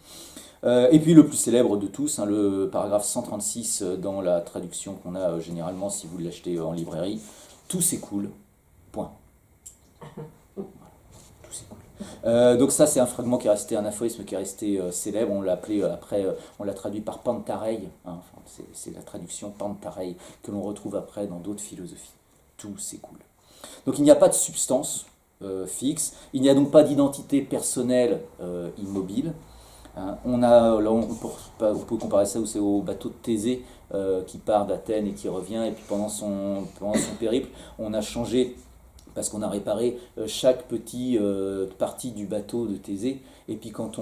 Et puis le plus célèbre de tous, le paragraphe 136 dans la traduction qu'on a généralement si vous l'achetez en librairie, « tout s'écoule, point ». Donc ça c'est un fragment qui est resté, un aphorisme qui est resté célèbre, on l'a appelé après, on l'a traduit par Pantarei, c'est la traduction Pantarei que l'on retrouve après dans d'autres philosophies. Tout s'écoule. Donc il n'y a pas de substance fixe, il n'y a donc pas d'identité personnelle immobile, Hein. On peut comparer ça aussi au bateau de Thésée qui part d'Athènes et qui revient, et puis pendant son périple, on a changé parce qu'on a réparé chaque petite partie du bateau de Thésée, et puis quand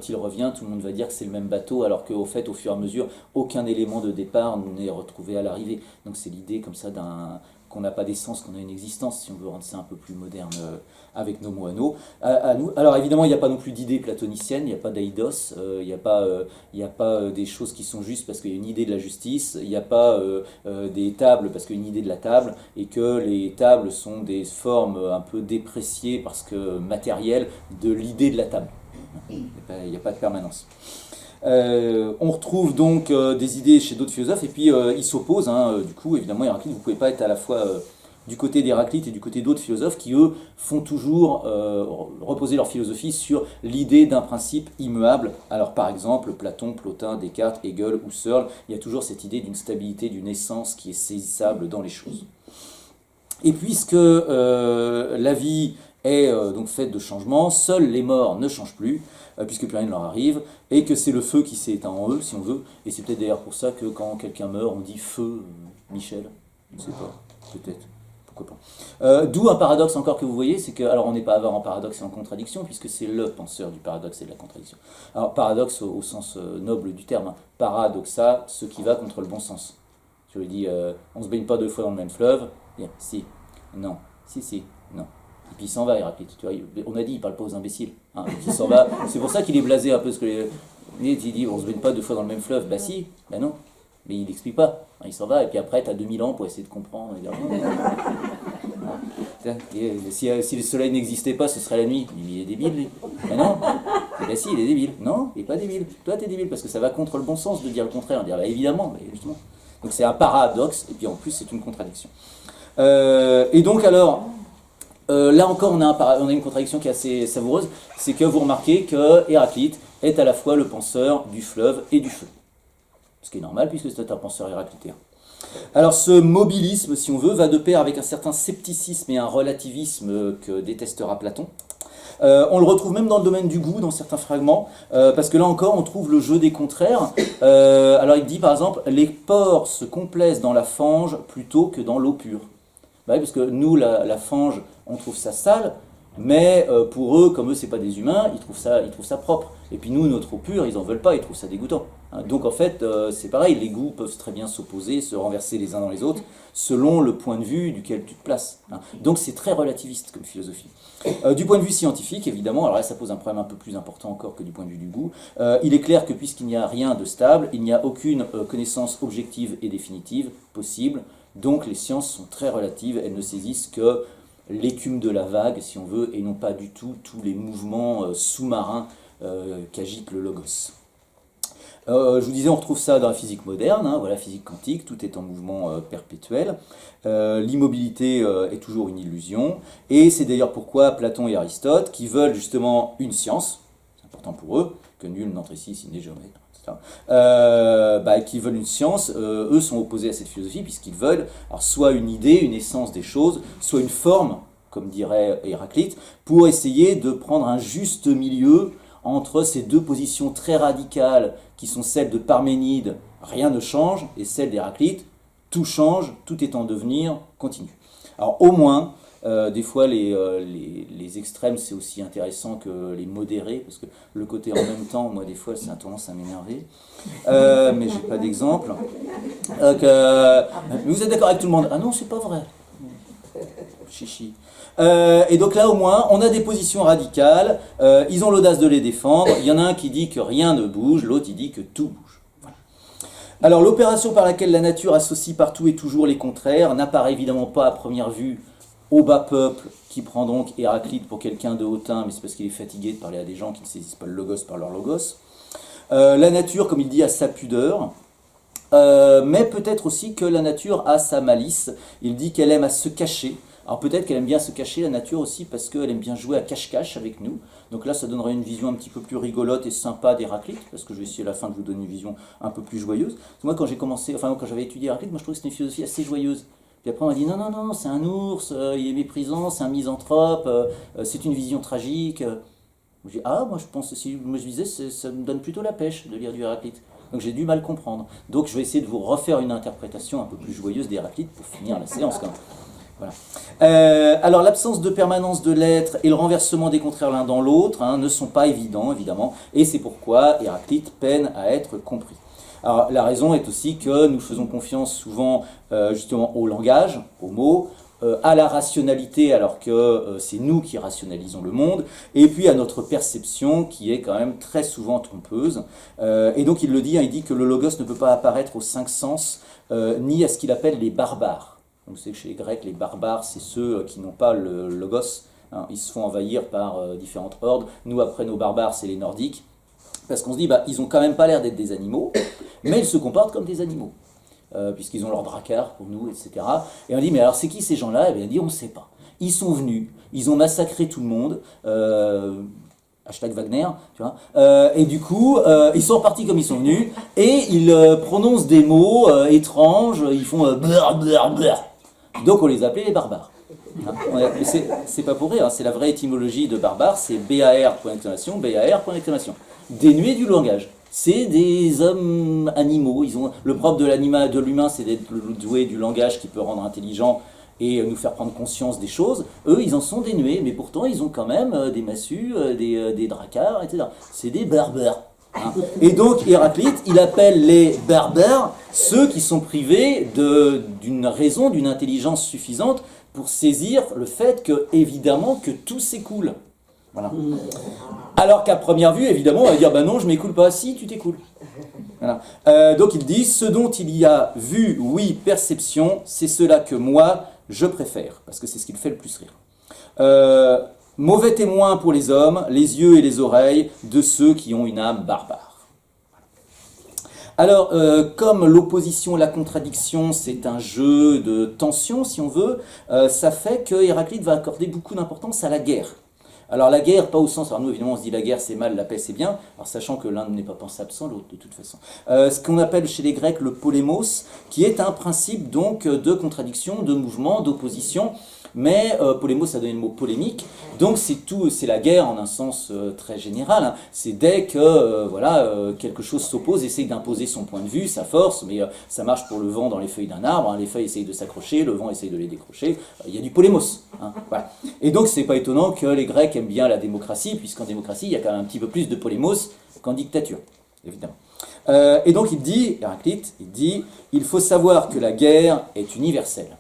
il revient, tout le monde va dire que c'est le même bateau, alors qu'au fait, au fur et à mesure, aucun élément de départ n'est retrouvé à l'arrivée. Donc c'est l'idée comme ça qu'on n'a pas d'essence, qu'on a une existence, si on veut rendre ça un peu plus moderne avec nos mots à nous. Alors évidemment, il n'y a pas non plus d'idée platonicienne, il n'y a pas d'eidos, il n'y a pas des choses qui sont justes parce qu'il y a une idée de la justice, il n'y a pas des tables parce qu'il y a une idée de la table, et que les tables sont des formes un peu dépréciées parce que matérielles de l'idée de la table. Il n'y a pas de permanence. On retrouve donc des idées chez d'autres philosophes, et puis ils s'opposent. Hein, du coup, évidemment, Héraclite, vous ne pouvez pas être à la fois du côté d'Héraclite et du côté d'autres philosophes qui, eux, font toujours reposer leur philosophie sur l'idée d'un principe immuable. Alors, par exemple, Platon, Plotin, Descartes, Hegel, Husserl, il y a toujours cette idée d'une stabilité, d'une essence qui est saisissable dans les choses. Et puisque la vie est donc faite de changements, seuls les morts ne changent plus, puisque plus rien ne leur arrive, et que c'est le feu qui s'est éteint en eux, si on veut, et c'est peut-être d'ailleurs pour ça que quand quelqu'un meurt, on dit feu Michel, je ne sais pas, peut-être, pourquoi pas. D'où un paradoxe encore que vous voyez, c'est que, alors on n'est pas avare en paradoxe et en contradiction, puisque c'est le penseur du paradoxe et de la contradiction. Alors paradoxe au sens noble du terme, hein. Paradoxa, ce qui va contre le bon sens. Je lui dis, on ne se baigne pas deux fois dans le même fleuve, bien, si, non, si, non. Et puis il s'en va, Héraclite. Tu vois, on a dit, il parle pas aux imbéciles. Hein, il s'en va. C'est pour ça qu'il est blasé un peu. Il dit, on se baigne pas deux fois dans le même fleuve. Bah si, bah non. Mais il n'explique pas. Il s'en va, et puis après, tu as 2000 ans pour essayer de comprendre. Si le soleil n'existait pas, ce serait la nuit. Il est débile, lui. Mais non. Bah si, il est débile. Non, il n'est pas débile. Toi, tu es débile, parce que ça va contre le bon sens de dire le contraire. On dirait, bah, évidemment, mais justement. Donc c'est un paradoxe, et puis en plus, c'est une contradiction. Et donc, alors. Là encore, on a une contradiction qui est assez savoureuse, c'est que vous remarquez que Héraclite est à la fois le penseur du fleuve et du feu. Ce qui est normal puisque c'est un penseur héraclitéen. Alors ce mobilisme, si on veut, va de pair avec un certain scepticisme et un relativisme que détestera Platon. On le retrouve même dans le domaine du goût, dans certains fragments, parce que là encore, on trouve le jeu des contraires. Alors il dit par exemple, les porcs se complaisent dans la fange plutôt que dans l'eau pure. Bah oui, parce que nous, la fange, on trouve ça sale, mais pour eux, comme eux, c'est pas des humains, ils trouvent ça propre. Et puis nous, notre eau pure, ils en veulent pas, ils trouvent ça dégoûtant. Hein, donc en fait, c'est pareil, les goûts peuvent très bien s'opposer, se renverser les uns dans les autres, selon le point de vue duquel tu te places. Hein. Donc c'est très relativiste comme philosophie. Du point de vue scientifique, évidemment, alors là ça pose un problème un peu plus important encore que du point de vue du goût, il est clair que puisqu'il n'y a rien de stable, il n'y a aucune connaissance objective et définitive possible. Donc les sciences sont très relatives, elles ne saisissent que l'écume de la vague, si on veut, et non pas du tout tous les mouvements sous-marins qu'agite le logos. Je vous disais, on retrouve ça dans la physique moderne, hein, voilà, physique quantique, tout est en mouvement perpétuel. L'immobilité est toujours une illusion, et c'est d'ailleurs pourquoi Platon et Aristote, qui veulent justement une science, c'est important pour eux, que nul n'entre ici s'il n'est géomètre, qui veulent une science, eux sont opposés à cette philosophie puisqu'ils veulent alors, soit une idée, une essence des choses, soit une forme, comme dirait Héraclite, pour essayer de prendre un juste milieu entre ces deux positions très radicales qui sont celles de Parménide, rien ne change, et celle d'Héraclite, tout change, tout est en devenir, continue. Alors au moins, des fois les extrêmes c'est aussi intéressant que les modérés, parce que le côté en même temps, moi des fois ça a tendance à m'énerver, mais j'ai pas d'exemple. Vous êtes d'accord avec tout le monde? Ah non, c'est pas vrai. Chichi. Et donc là au moins on a des positions radicales, ils ont l'audace de les défendre, il y en a un qui dit que rien ne bouge, l'autre il dit que tout bouge. Voilà. Alors l'opération par laquelle la nature associe partout et toujours les contraires n'apparaît évidemment pas à première vue au bas peuple qui prend donc Héraclite pour quelqu'un de hautain, mais c'est parce qu'il est fatigué de parler à des gens qui ne saisissent pas le logos par leur logos. La nature, comme il dit, a sa pudeur, mais peut-être aussi que la nature a sa malice. Il dit qu'elle aime à se cacher. Alors peut-être qu'elle aime bien se cacher, la nature aussi, parce qu'elle aime bien jouer à cache-cache avec nous. Donc là, ça donnerait une vision un petit peu plus rigolote et sympa d'Héraclite, parce que je vais essayer à la fin de vous donner une vision un peu plus joyeuse. Moi, quand j'avais étudié Héraclite, moi je trouvais que c'était une philosophie assez joyeuse. Puis après on m'a dit non, c'est un ours, il est méprisant, c'est un misanthrope, c'est une vision tragique. Je dis, ah, moi je pense, si moi, je disais, ça me donne plutôt la pêche de lire du Héraclite. Donc j'ai du mal comprendre. Donc je vais essayer de vous refaire une interprétation un peu plus joyeuse d'Héraclite pour finir la séance quand même. Voilà. Alors l'absence de permanence de l'être et le renversement des contraires l'un dans l'autre ne sont pas évidents, évidemment, et c'est pourquoi Héraclite peine à être compris. Alors la raison est aussi que nous faisons confiance souvent justement au langage, aux mots, à la rationalité alors que c'est nous qui rationalisons le monde, et puis à notre perception qui est quand même très souvent trompeuse. Et donc il le dit, il dit que le logos ne peut pas apparaître aux cinq sens, ni à ce qu'il appelle les barbares. Vous savez que chez les Grecs, les barbares, c'est ceux qui n'ont pas le logos. Ils se font envahir par différentes hordes. Nous, après, nos barbares, c'est les Nordiques. Parce qu'on se dit, ils ont quand même pas l'air d'être des animaux, mais ils se comportent comme des animaux. Puisqu'ils ont leur drakkar pour nous, etc. Et on dit, mais alors c'est qui ces gens-là? Et bien, on dit, on ne sait pas. Ils sont venus, ils ont massacré tout le monde. Hashtag Wagner, tu vois. Et du coup, ils sont repartis comme ils sont venus, et ils prononcent des mots étranges, ils font blur, blur, blur. Donc on les appelait les barbares. C'est pas pour rire, c'est la vraie étymologie de barbare, c'est BAR, point d'exclamation, BAR, point d'exclamation. Dénué du langage. C'est des hommes animaux. Le propre de l'humain, c'est d'être doué du langage qui peut rendre intelligent et nous faire prendre conscience des choses. Eux, ils en sont dénués, mais pourtant, ils ont quand même des massues, des drakkars, etc. C'est des barbares. Et donc, Héraclite, il appelle les barbares ceux qui sont privés d'une raison, d'une intelligence suffisante pour saisir le fait que, évidemment, que tout s'écoule. Voilà. Alors qu'à première vue, évidemment, on va dire, non, je m'écoule pas. Si, tu t'écoules. Voilà. Donc il dit, ce dont il y a vue, oui, perception, c'est cela que moi, je préfère, parce que c'est ce qui me fait le plus rire. Mauvais témoin pour les hommes, les yeux et les oreilles de ceux qui ont une âme barbare. Alors, comme l'opposition, la contradiction, c'est un jeu de tension, si on veut, ça fait que Héraclite va accorder beaucoup d'importance à la guerre. Alors la guerre, pas au sens, alors nous évidemment on se dit la guerre c'est mal, la paix c'est bien, alors sachant que l'un n'est pas pensable sans l'autre de toute façon. Ce qu'on appelle chez les Grecs le polémos, qui est un principe donc de contradiction, de mouvement, d'opposition, mais polémos ça donne le mot polémique, donc c'est la guerre en un sens très général, c'est dès que quelque chose s'oppose, essaye d'imposer son point de vue, sa force, mais ça marche pour le vent dans les feuilles d'un arbre, les feuilles essayent de s'accrocher, le vent essaye de les décrocher, il y a du polémos. Voilà. Et donc c'est pas étonnant que les Grecs aiment bien la démocratie, puisqu'en démocratie il y a quand même un petit peu plus de polémos qu'en dictature, évidemment. Et donc il dit, Héraclite, il faut savoir que la guerre est universelle.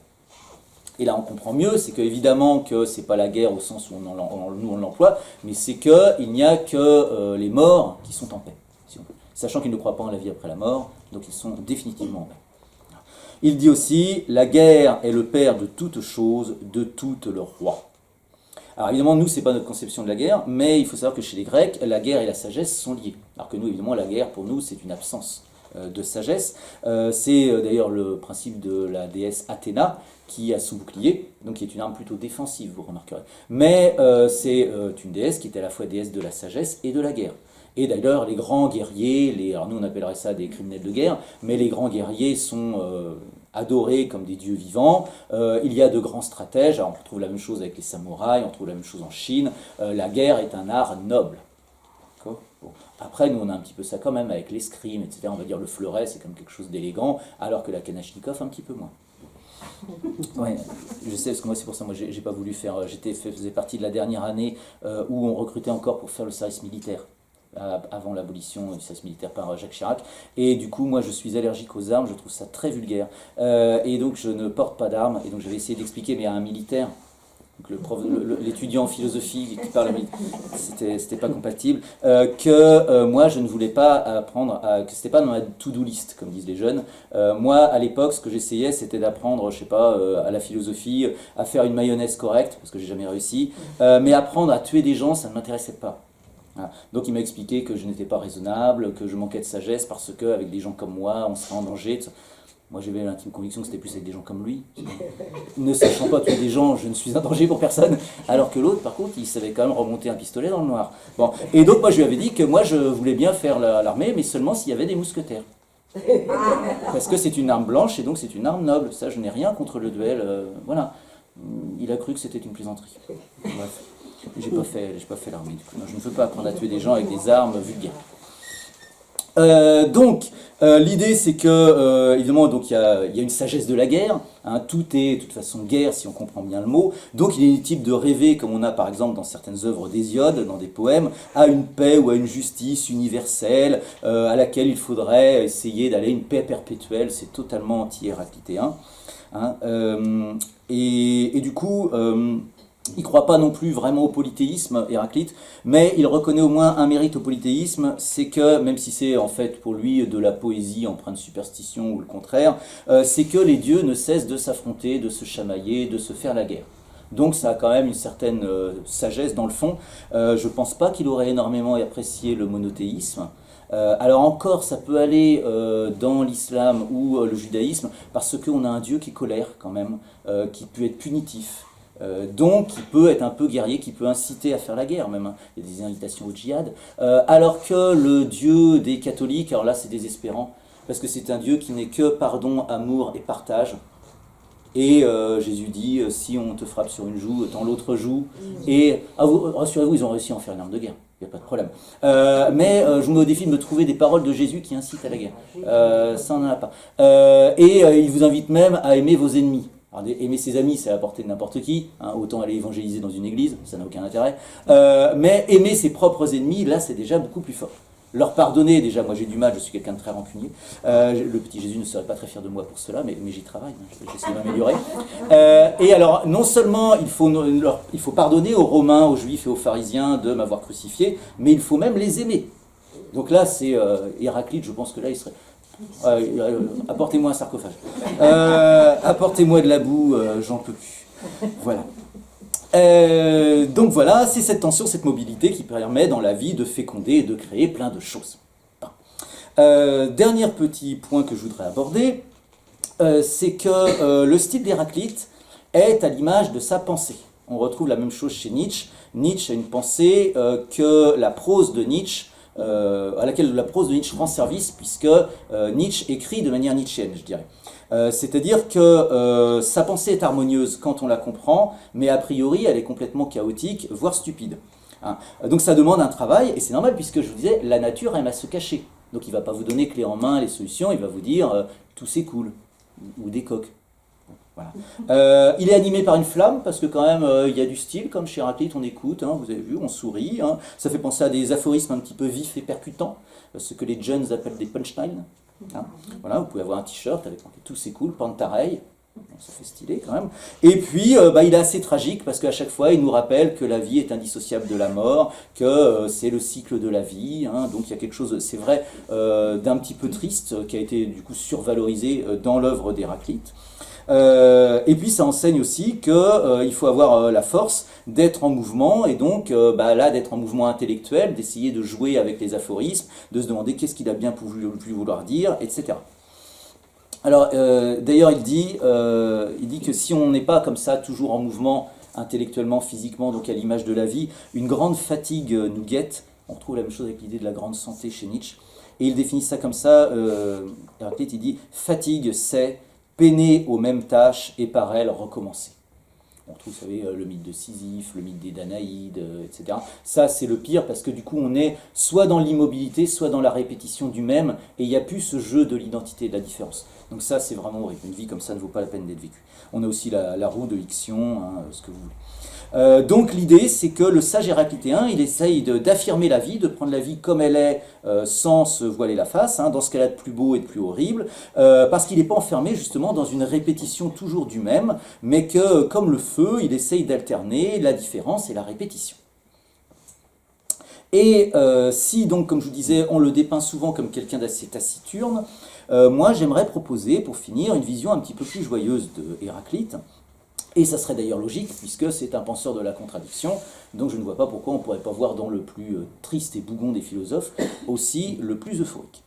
Et là on comprend mieux, c'est qu'évidemment que c'est pas la guerre au sens où nous on l'emploie, mais c'est qu'il n'y a que les morts qui sont en paix, si on peut. Sachant qu'ils ne croient pas en la vie après la mort, donc ils sont définitivement en paix. Il dit aussi, la guerre est le père de toutes choses, de toutes le roi. Alors évidemment, nous, ce n'est pas notre conception de la guerre, mais il faut savoir que chez les Grecs, la guerre et la sagesse sont liées. Alors que nous, évidemment, la guerre, pour nous, c'est une absence de sagesse. C'est d'ailleurs le principe de la déesse Athéna, qui a son bouclier, donc qui est une arme plutôt défensive, vous remarquerez. Mais c'est une déesse qui est à la fois déesse de la sagesse et de la guerre. Et d'ailleurs, les grands guerriers, alors nous on appellerait ça des criminels de guerre, mais les grands guerriers sont adorés comme des dieux vivants. Il y a de grands stratèges, alors on retrouve la même chose avec les samouraïs, on trouve la même chose en Chine. La guerre est un art noble. Bon. Après, nous on a un petit peu ça quand même avec l'escrime, etc. On va dire le fleuret, c'est comme quelque chose d'élégant, alors que la kalachnikov un petit peu moins. Ouais, je sais, parce que moi c'est pour ça, moi j'ai pas voulu faire, faisais partie de la dernière année où on recrutait encore pour faire le service militaire. Avant l'abolition du service militaire par Jacques Chirac. Et du coup, moi, je suis allergique aux armes, je trouve ça très vulgaire. Et donc, je ne porte pas d'armes. Et donc, j'avais essayé d'expliquer, mais à un militaire, l'étudiant en philosophie qui parle, c'était pas compatible, que moi, je ne voulais pas apprendre, que c'était pas dans ma to-do list, comme disent les jeunes. Moi, à l'époque, ce que j'essayais, c'était d'apprendre, je sais pas, à la philosophie, à faire une mayonnaise correcte, parce que j'ai jamais réussi. Mais apprendre à tuer des gens, ça ne m'intéressait pas. Voilà. Donc il m'a expliqué que je n'étais pas raisonnable, que je manquais de sagesse parce qu'avec des gens comme moi, on serait en danger. Moi j'avais l'intime conviction que c'était plus avec des gens comme lui. Ne sachant pas tuer des gens, je ne suis un danger pour personne. Alors que l'autre, par contre, il savait quand même remonter un pistolet dans le noir. Bon. Et donc moi je lui avais dit que moi je voulais bien faire l'armée, mais seulement s'il y avait des mousquetaires. Parce que c'est une arme blanche et donc c'est une arme noble. Ça, je n'ai rien contre le duel. Voilà. Il a cru que c'était une plaisanterie. Bref. J'ai pas fait l'armée, du coup. Non, je ne veux pas apprendre à tuer des gens avec des armes vulgaires. L'idée c'est que, évidemment, donc, il y a une sagesse de la guerre, hein, tout est de toute façon guerre si on comprend bien le mot, donc il est inutile de rêver, comme on a par exemple dans certaines œuvres d'Hésiode, dans des poèmes, à une paix ou à une justice universelle, à laquelle il faudrait essayer d'aller à une paix perpétuelle, c'est totalement anti-héraclitéen. Hein, et du coup, il ne croit pas non plus vraiment au polythéisme, Héraclite, mais il reconnaît au moins un mérite au polythéisme, c'est que, même si c'est en fait pour lui de la poésie empreinte de superstition ou le contraire, c'est que les dieux ne cessent de s'affronter, de se chamailler, de se faire la guerre. Donc ça a quand même une certaine sagesse dans le fond. Je ne pense pas qu'il aurait énormément apprécié le monothéisme. Alors encore, ça peut aller dans l'islam ou le judaïsme, parce qu'on a un dieu qui est colère quand même, qui peut être punitif. Donc, qui peut être un peu guerrier, qui peut inciter à faire la guerre même. Hein. Il y a des invitations au djihad. Alors que le Dieu des catholiques, alors là c'est désespérant, parce que c'est un Dieu qui n'est que pardon, amour et partage. Et Jésus dit, si on te frappe sur une joue, tends l'autre joue. Et rassurez-vous, ils ont réussi à en faire une arme de guerre. Il n'y a pas de problème. Mais je vous mets au défi de me trouver des paroles de Jésus qui incitent à la guerre. Ça, on n'en a pas. Il vous invite même à aimer vos ennemis. Alors, aimer ses amis, c'est à la portée de n'importe qui, hein, autant aller évangéliser dans une église, ça n'a aucun intérêt. Mais aimer ses propres ennemis, là, c'est déjà beaucoup plus fort. Leur pardonner, déjà, moi j'ai du mal, je suis quelqu'un de très rancunier. Le petit Jésus ne serait pas très fier de moi pour cela, mais j'y travaille, hein, j'essaie de m'améliorer. Et alors, non seulement il faut pardonner aux Romains, aux Juifs et aux pharisiens de m'avoir crucifié, mais il faut même les aimer. Donc là, c'est Héraclite, je pense que là, il serait... apportez-moi un sarcophage. Apportez-moi de la boue, j'en peux plus. Voilà. Donc voilà, c'est cette tension, cette mobilité qui permet dans la vie de féconder et de créer plein de choses. Dernier petit point que je voudrais aborder, c'est que le style d'Héraclite est à l'image de sa pensée. On retrouve la même chose chez Nietzsche. Nietzsche a une pensée que la prose de Nietzsche à laquelle la prose de Nietzsche rend service, puisque Nietzsche écrit de manière nietzschéenne, je dirais. C'est-à-dire que sa pensée est harmonieuse quand on la comprend, mais a priori elle est complètement chaotique, voire stupide. Hein. Donc ça demande un travail, et c'est normal, puisque je vous disais, la nature aime à se cacher. Donc il ne va pas vous donner clé en main les solutions, il va vous dire tout c'est cool, ou des coques. Voilà. Il est animé par une flamme, parce que quand même, il y a du style, comme chez Héraclite, on écoute, hein, vous avez vu, on sourit. Hein. Ça fait penser à des aphorismes un petit peu vifs et percutants, ce que les jeunes appellent des punchlines. Hein. Voilà, vous pouvez avoir un t-shirt avec tout c'est cool, pantareille, ça fait stylé quand même. Et puis, il est assez tragique, parce qu'à chaque fois, il nous rappelle que la vie est indissociable de la mort, que c'est le cycle de la vie. Hein. Donc il y a quelque chose, c'est vrai, d'un petit peu triste, qui a été du coup survalorisé dans l'œuvre d'Héraclite. Et puis ça enseigne aussi qu'il faut avoir la force d'être en mouvement, et donc là d'être en mouvement intellectuel, d'essayer de jouer avec les aphorismes, de se demander qu'est-ce qu'il a bien pu vouloir dire, etc. Alors d'ailleurs il dit que si on n'est pas comme ça toujours en mouvement intellectuellement, physiquement, donc à l'image de la vie, une grande fatigue nous guette. On retrouve la même chose avec l'idée de la grande santé chez Nietzsche, et il définit ça comme ça. Héraclite il dit fatigue c'est peiner aux mêmes tâches et par elles recommencer. On retrouve, vous savez, le mythe de Sisyphe, le mythe des Danaïdes, etc. Ça, c'est le pire, parce que du coup, on est soit dans l'immobilité, soit dans la répétition du même, et il n'y a plus ce jeu de l'identité, de la différence. Donc ça, c'est vraiment horrible. Une vie comme ça ne vaut pas la peine d'être vécue. On a aussi la roue de Ixion, hein, ce que vous voulez. Donc l'idée, c'est que le sage héraclitéen, il essaye d'affirmer la vie, de prendre la vie comme elle est, sans se voiler la face, hein, dans ce qu'elle a de plus beau et de plus horrible, parce qu'il n'est pas enfermé justement dans une répétition toujours du même, mais que, comme le feu, il essaye d'alterner la différence et la répétition. Et si donc, comme je vous disais, on le dépeint souvent comme quelqu'un d'assez taciturne, moi j'aimerais proposer, pour finir, une vision un petit peu plus joyeuse de Héraclite. Et ça serait d'ailleurs logique, puisque c'est un penseur de la contradiction, donc je ne vois pas pourquoi on ne pourrait pas voir dans le plus triste et bougon des philosophes aussi le plus euphorique.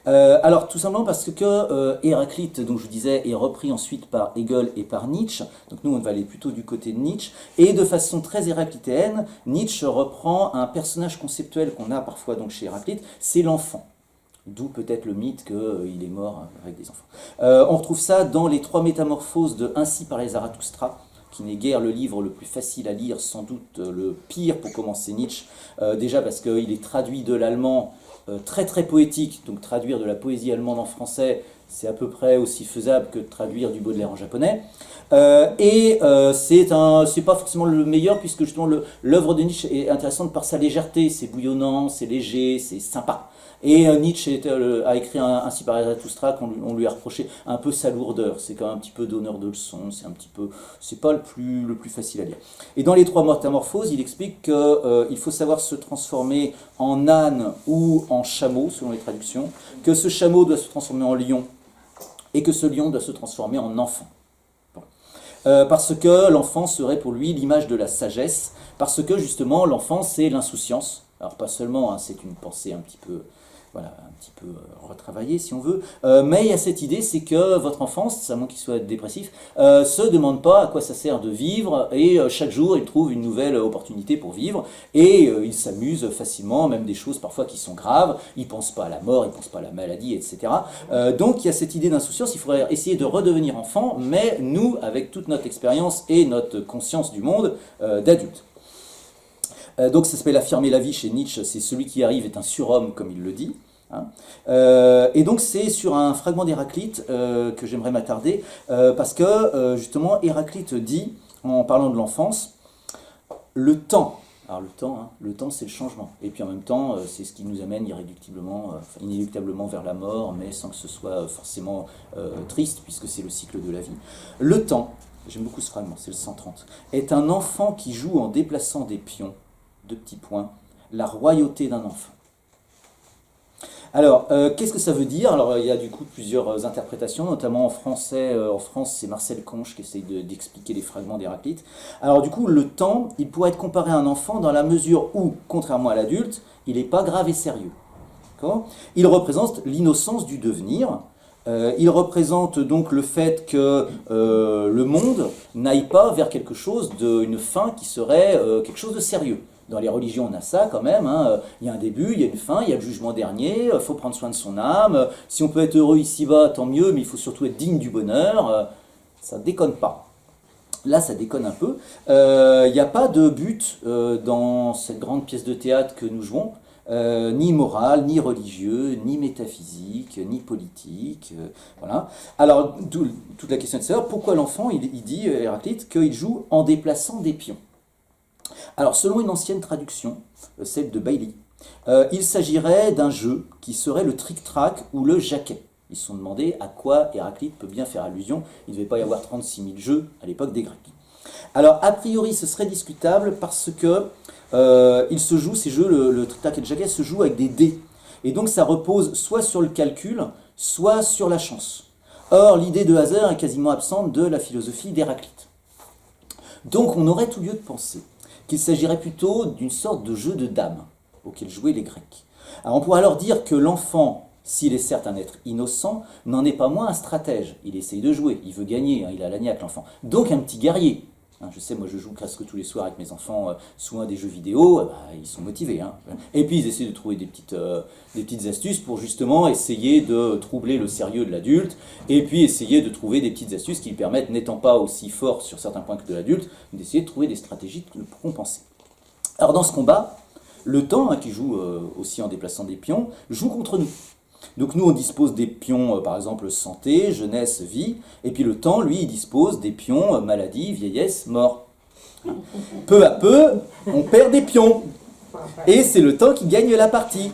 Alors tout simplement parce que Héraclite, donc je vous disais, est repris ensuite par Hegel et par Nietzsche, donc nous on va aller plutôt du côté de Nietzsche, et de façon très héraclitéenne, Nietzsche reprend un personnage conceptuel qu'on a parfois donc chez Héraclite, c'est l'enfant. D'où peut-être le mythe qu'il est mort avec des enfants. On retrouve ça dans les 3 métamorphoses de Ainsi parlait Zarathustra, qui n'est guère le livre le plus facile à lire, sans doute le pire pour commencer Nietzsche, déjà parce qu'il est traduit de l'allemand très très poétique, donc traduire de la poésie allemande en français, c'est à peu près aussi faisable que de traduire du Baudelaire en japonais. C'est pas forcément le meilleur, puisque justement l'œuvre de Nietzsche est intéressante par sa légèreté, c'est bouillonnant, c'est léger, c'est sympa. Et Nietzsche a écrit ainsi par Zarathustra qu'on lui a reproché un peu sa lourdeur. C'est quand même un petit peu donneur de leçons, c'est pas le plus facile à lire. Et dans les trois métamorphoses, il explique qu'il faut savoir se transformer en âne ou en chameau, selon les traductions, que ce chameau doit se transformer en lion, et que ce lion doit se transformer en enfant. Bon. Parce que l'enfant serait pour lui l'image de la sagesse, parce que justement l'enfant c'est l'insouciance. Alors pas seulement, hein, c'est une pensée un petit peu retravaillée si on veut, mais il y a cette idée, c'est que votre enfance, à moins qu'il soit dépressif, se demande pas à quoi ça sert de vivre, et chaque jour il trouve une nouvelle opportunité pour vivre, et il s'amuse facilement, même des choses parfois qui sont graves, il pense pas à la mort, il pense pas à la maladie, etc. Donc il y a cette idée d'insouciance, il faudrait essayer de redevenir enfant, mais nous, avec toute notre expérience et notre conscience du monde d'adulte. Donc ça s'appelle affirmer la vie chez Nietzsche, c'est celui qui arrive est un surhomme, comme il le dit. Hein. Et donc c'est sur un fragment d'Héraclite que j'aimerais m'attarder, parce que justement Héraclite dit, en parlant de l'enfance, le temps, alors le temps c'est le changement, et puis en même temps c'est ce qui nous amène inéluctablement vers la mort, mais sans que ce soit forcément triste, puisque c'est le cycle de la vie. Le temps, j'aime beaucoup ce fragment, c'est le 130, est un enfant qui joue en déplaçant des pions, 2 petits points, la royauté d'un enfant. Alors, qu'est-ce que ça veut dire? Alors, il y a du coup plusieurs interprétations, notamment en français. En France, c'est Marcel Conche qui essaye d'expliquer les fragments d'Héraclite. Alors, du coup, le temps, il pourrait être comparé à un enfant dans la mesure où, contrairement à l'adulte, il n'est pas grave et sérieux. D'accord? Il représente l'innocence du devenir. Il représente donc le fait que le monde n'aille pas vers quelque chose une fin qui serait quelque chose de sérieux. Dans les religions, on a ça quand même, hein. Il y a un début, il y a une fin, il y a le jugement dernier, il faut prendre soin de son âme, si on peut être heureux ici-bas, tant mieux, mais il faut surtout être digne du bonheur, ça déconne pas. Là, ça déconne un peu. Il n'y a pas de but dans cette grande pièce de théâtre que nous jouons, ni moral, ni religieux, ni métaphysique, ni politique. Voilà. Alors, toute la question est de savoir pourquoi l'enfant, il dit, Héraclite, qu'il joue en déplaçant des pions. Alors, selon une ancienne traduction, celle de Bailey, il s'agirait d'un jeu qui serait le tric-trac ou le jaquet. Ils se sont demandé à quoi Héraclite peut bien faire allusion. Il ne devait pas y avoir 36 000 jeux à l'époque des Grecs. Alors, a priori, ce serait discutable parce que il se joue, ces jeux, le tric-trac et le jaquet, se jouent avec des dés. Et donc, ça repose soit sur le calcul, soit sur la chance. Or, l'idée de hasard est quasiment absente de la philosophie d'Héraclite. Donc, on aurait tout lieu de penser qu'il s'agirait plutôt d'une sorte de jeu de dames auquel jouaient les Grecs. Alors on pourrait alors dire que l'enfant, s'il est certes un être innocent, n'en est pas moins un stratège. Il essaye de jouer, il veut gagner, hein, il a la niaque l'enfant. Donc un petit guerrier. Hein, je sais, moi je joue presque tous les soirs avec mes enfants, soit à des jeux vidéo, ils sont motivés. Hein. Et puis ils essaient de trouver des petites astuces pour justement essayer de troubler le sérieux de l'adulte, et puis essayer de trouver des petites astuces qui lui permettent, n'étant pas aussi fort sur certains points que de l'adulte, d'essayer de trouver des stratégies pour compenser. Alors dans ce combat, le temps, hein, qui joue aussi en déplaçant des pions, joue contre nous. Donc nous, on dispose des pions, par exemple, santé, jeunesse, vie, et puis le temps, lui, il dispose des pions, maladie, vieillesse, mort. Peu à peu, on perd des pions. Et c'est le temps qui gagne la partie.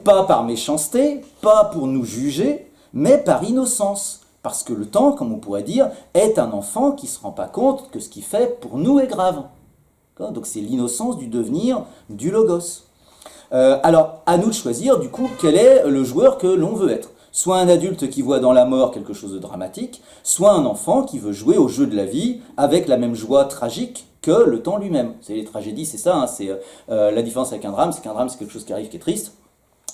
Pas par méchanceté, pas pour nous juger, mais par innocence. Parce que le temps, comme on pourrait dire, est un enfant qui ne se rend pas compte que ce qu'il fait pour nous est grave. Donc c'est l'innocence du devenir du logos. Alors, à nous de choisir, du coup, quel est le joueur que l'on veut être. Soit un adulte qui voit dans la mort quelque chose de dramatique, soit un enfant qui veut jouer au jeu de la vie avec la même joie tragique que le temps lui-même. C'est les tragédies, c'est ça, hein, c'est la différence avec un drame, c'est qu'un drame, c'est quelque chose qui arrive qui est triste.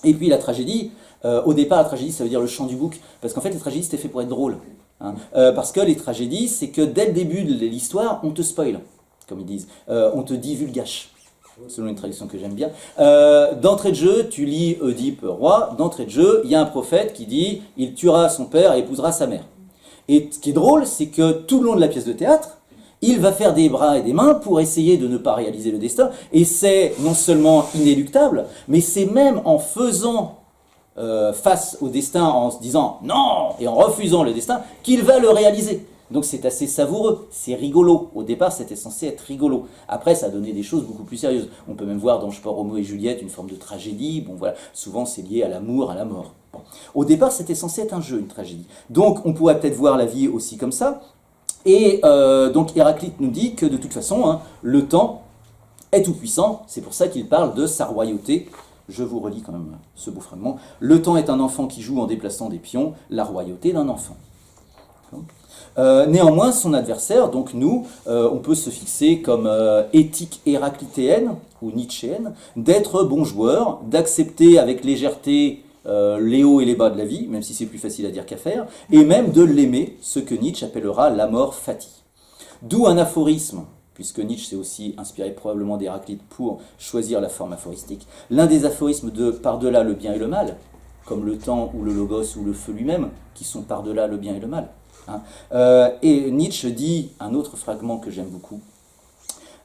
Et puis la tragédie, au départ, la tragédie, ça veut dire le chant du bouc, parce qu'en fait, les tragédies, c'était fait pour être drôle. Hein. Parce que les tragédies, c'est que dès le début de l'histoire, on te spoil, comme ils disent, on te divulgâche. Selon une traduction que j'aime bien. D'entrée de jeu, tu lis Oedipe, roi. D'entrée de jeu, il y a un prophète qui dit il tuera son père et épousera sa mère. Et ce qui est drôle, c'est que tout le long de la pièce de théâtre, il va faire des bras et des mains pour essayer de ne pas réaliser le destin, et c'est non seulement inéluctable, mais c'est même en faisant face au destin, en se disant non, et en refusant le destin, qu'il va le réaliser. Donc c'est assez savoureux, c'est rigolo. Au départ, c'était censé être rigolo. Après, ça a donné des choses beaucoup plus sérieuses. On peut même voir dans Je sais pas, Roméo et Juliette une forme de tragédie. Bon voilà, souvent c'est lié à l'amour, à la mort. Bon. Au départ, c'était censé être un jeu, une tragédie. Donc on pourrait peut-être voir la vie aussi comme ça. Et donc Héraclite nous dit que de toute façon, hein, le temps est tout puissant. C'est pour ça qu'il parle de sa royauté. Je vous relis quand même ce beau fragment. Le temps est un enfant qui joue en déplaçant des pions, la royauté d'un enfant. Néanmoins, son adversaire, donc nous, on peut se fixer comme éthique héraclitéenne ou nietzschéenne, d'être bon joueur, d'accepter avec légèreté les hauts et les bas de la vie, même si c'est plus facile à dire qu'à faire, et même de l'aimer, ce que Nietzsche appellera l'amor fati. D'où un aphorisme, puisque Nietzsche s'est aussi inspiré probablement d'Héraclite pour choisir la forme aphoristique. L'un des aphorismes de par-delà le bien et le mal, comme le temps ou le logos ou le feu lui-même, qui sont par-delà le bien et le mal. Hein. Et Nietzsche dit, un autre fragment que j'aime beaucoup,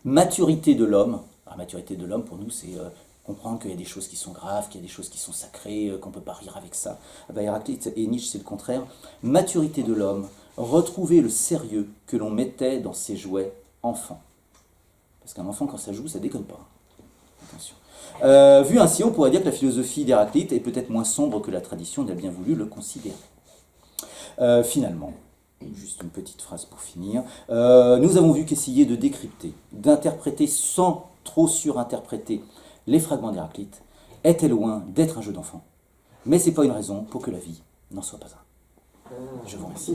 maturité de l'homme. La maturité de l'homme, pour nous, c'est comprendre qu'il y a des choses qui sont graves, qu'il y a des choses qui sont sacrées, qu'on ne peut pas rire avec ça. Héraclite et Nietzsche, c'est le contraire. Maturité de l'homme, retrouver le sérieux que l'on mettait dans ses jouets enfants. Parce qu'un enfant, quand ça joue, ça déconne pas. Attention. Vu ainsi, on pourrait dire que la philosophie d'Héraclite est peut-être moins sombre que la tradition n'a bien voulu le considérer. Finalement, juste une petite phrase pour finir, nous avons vu qu'essayer de décrypter, d'interpréter sans trop surinterpréter les fragments d'Héraclite était loin d'être un jeu d'enfant. Mais ce n'est pas une raison pour que la vie n'en soit pas un. Je vous remercie.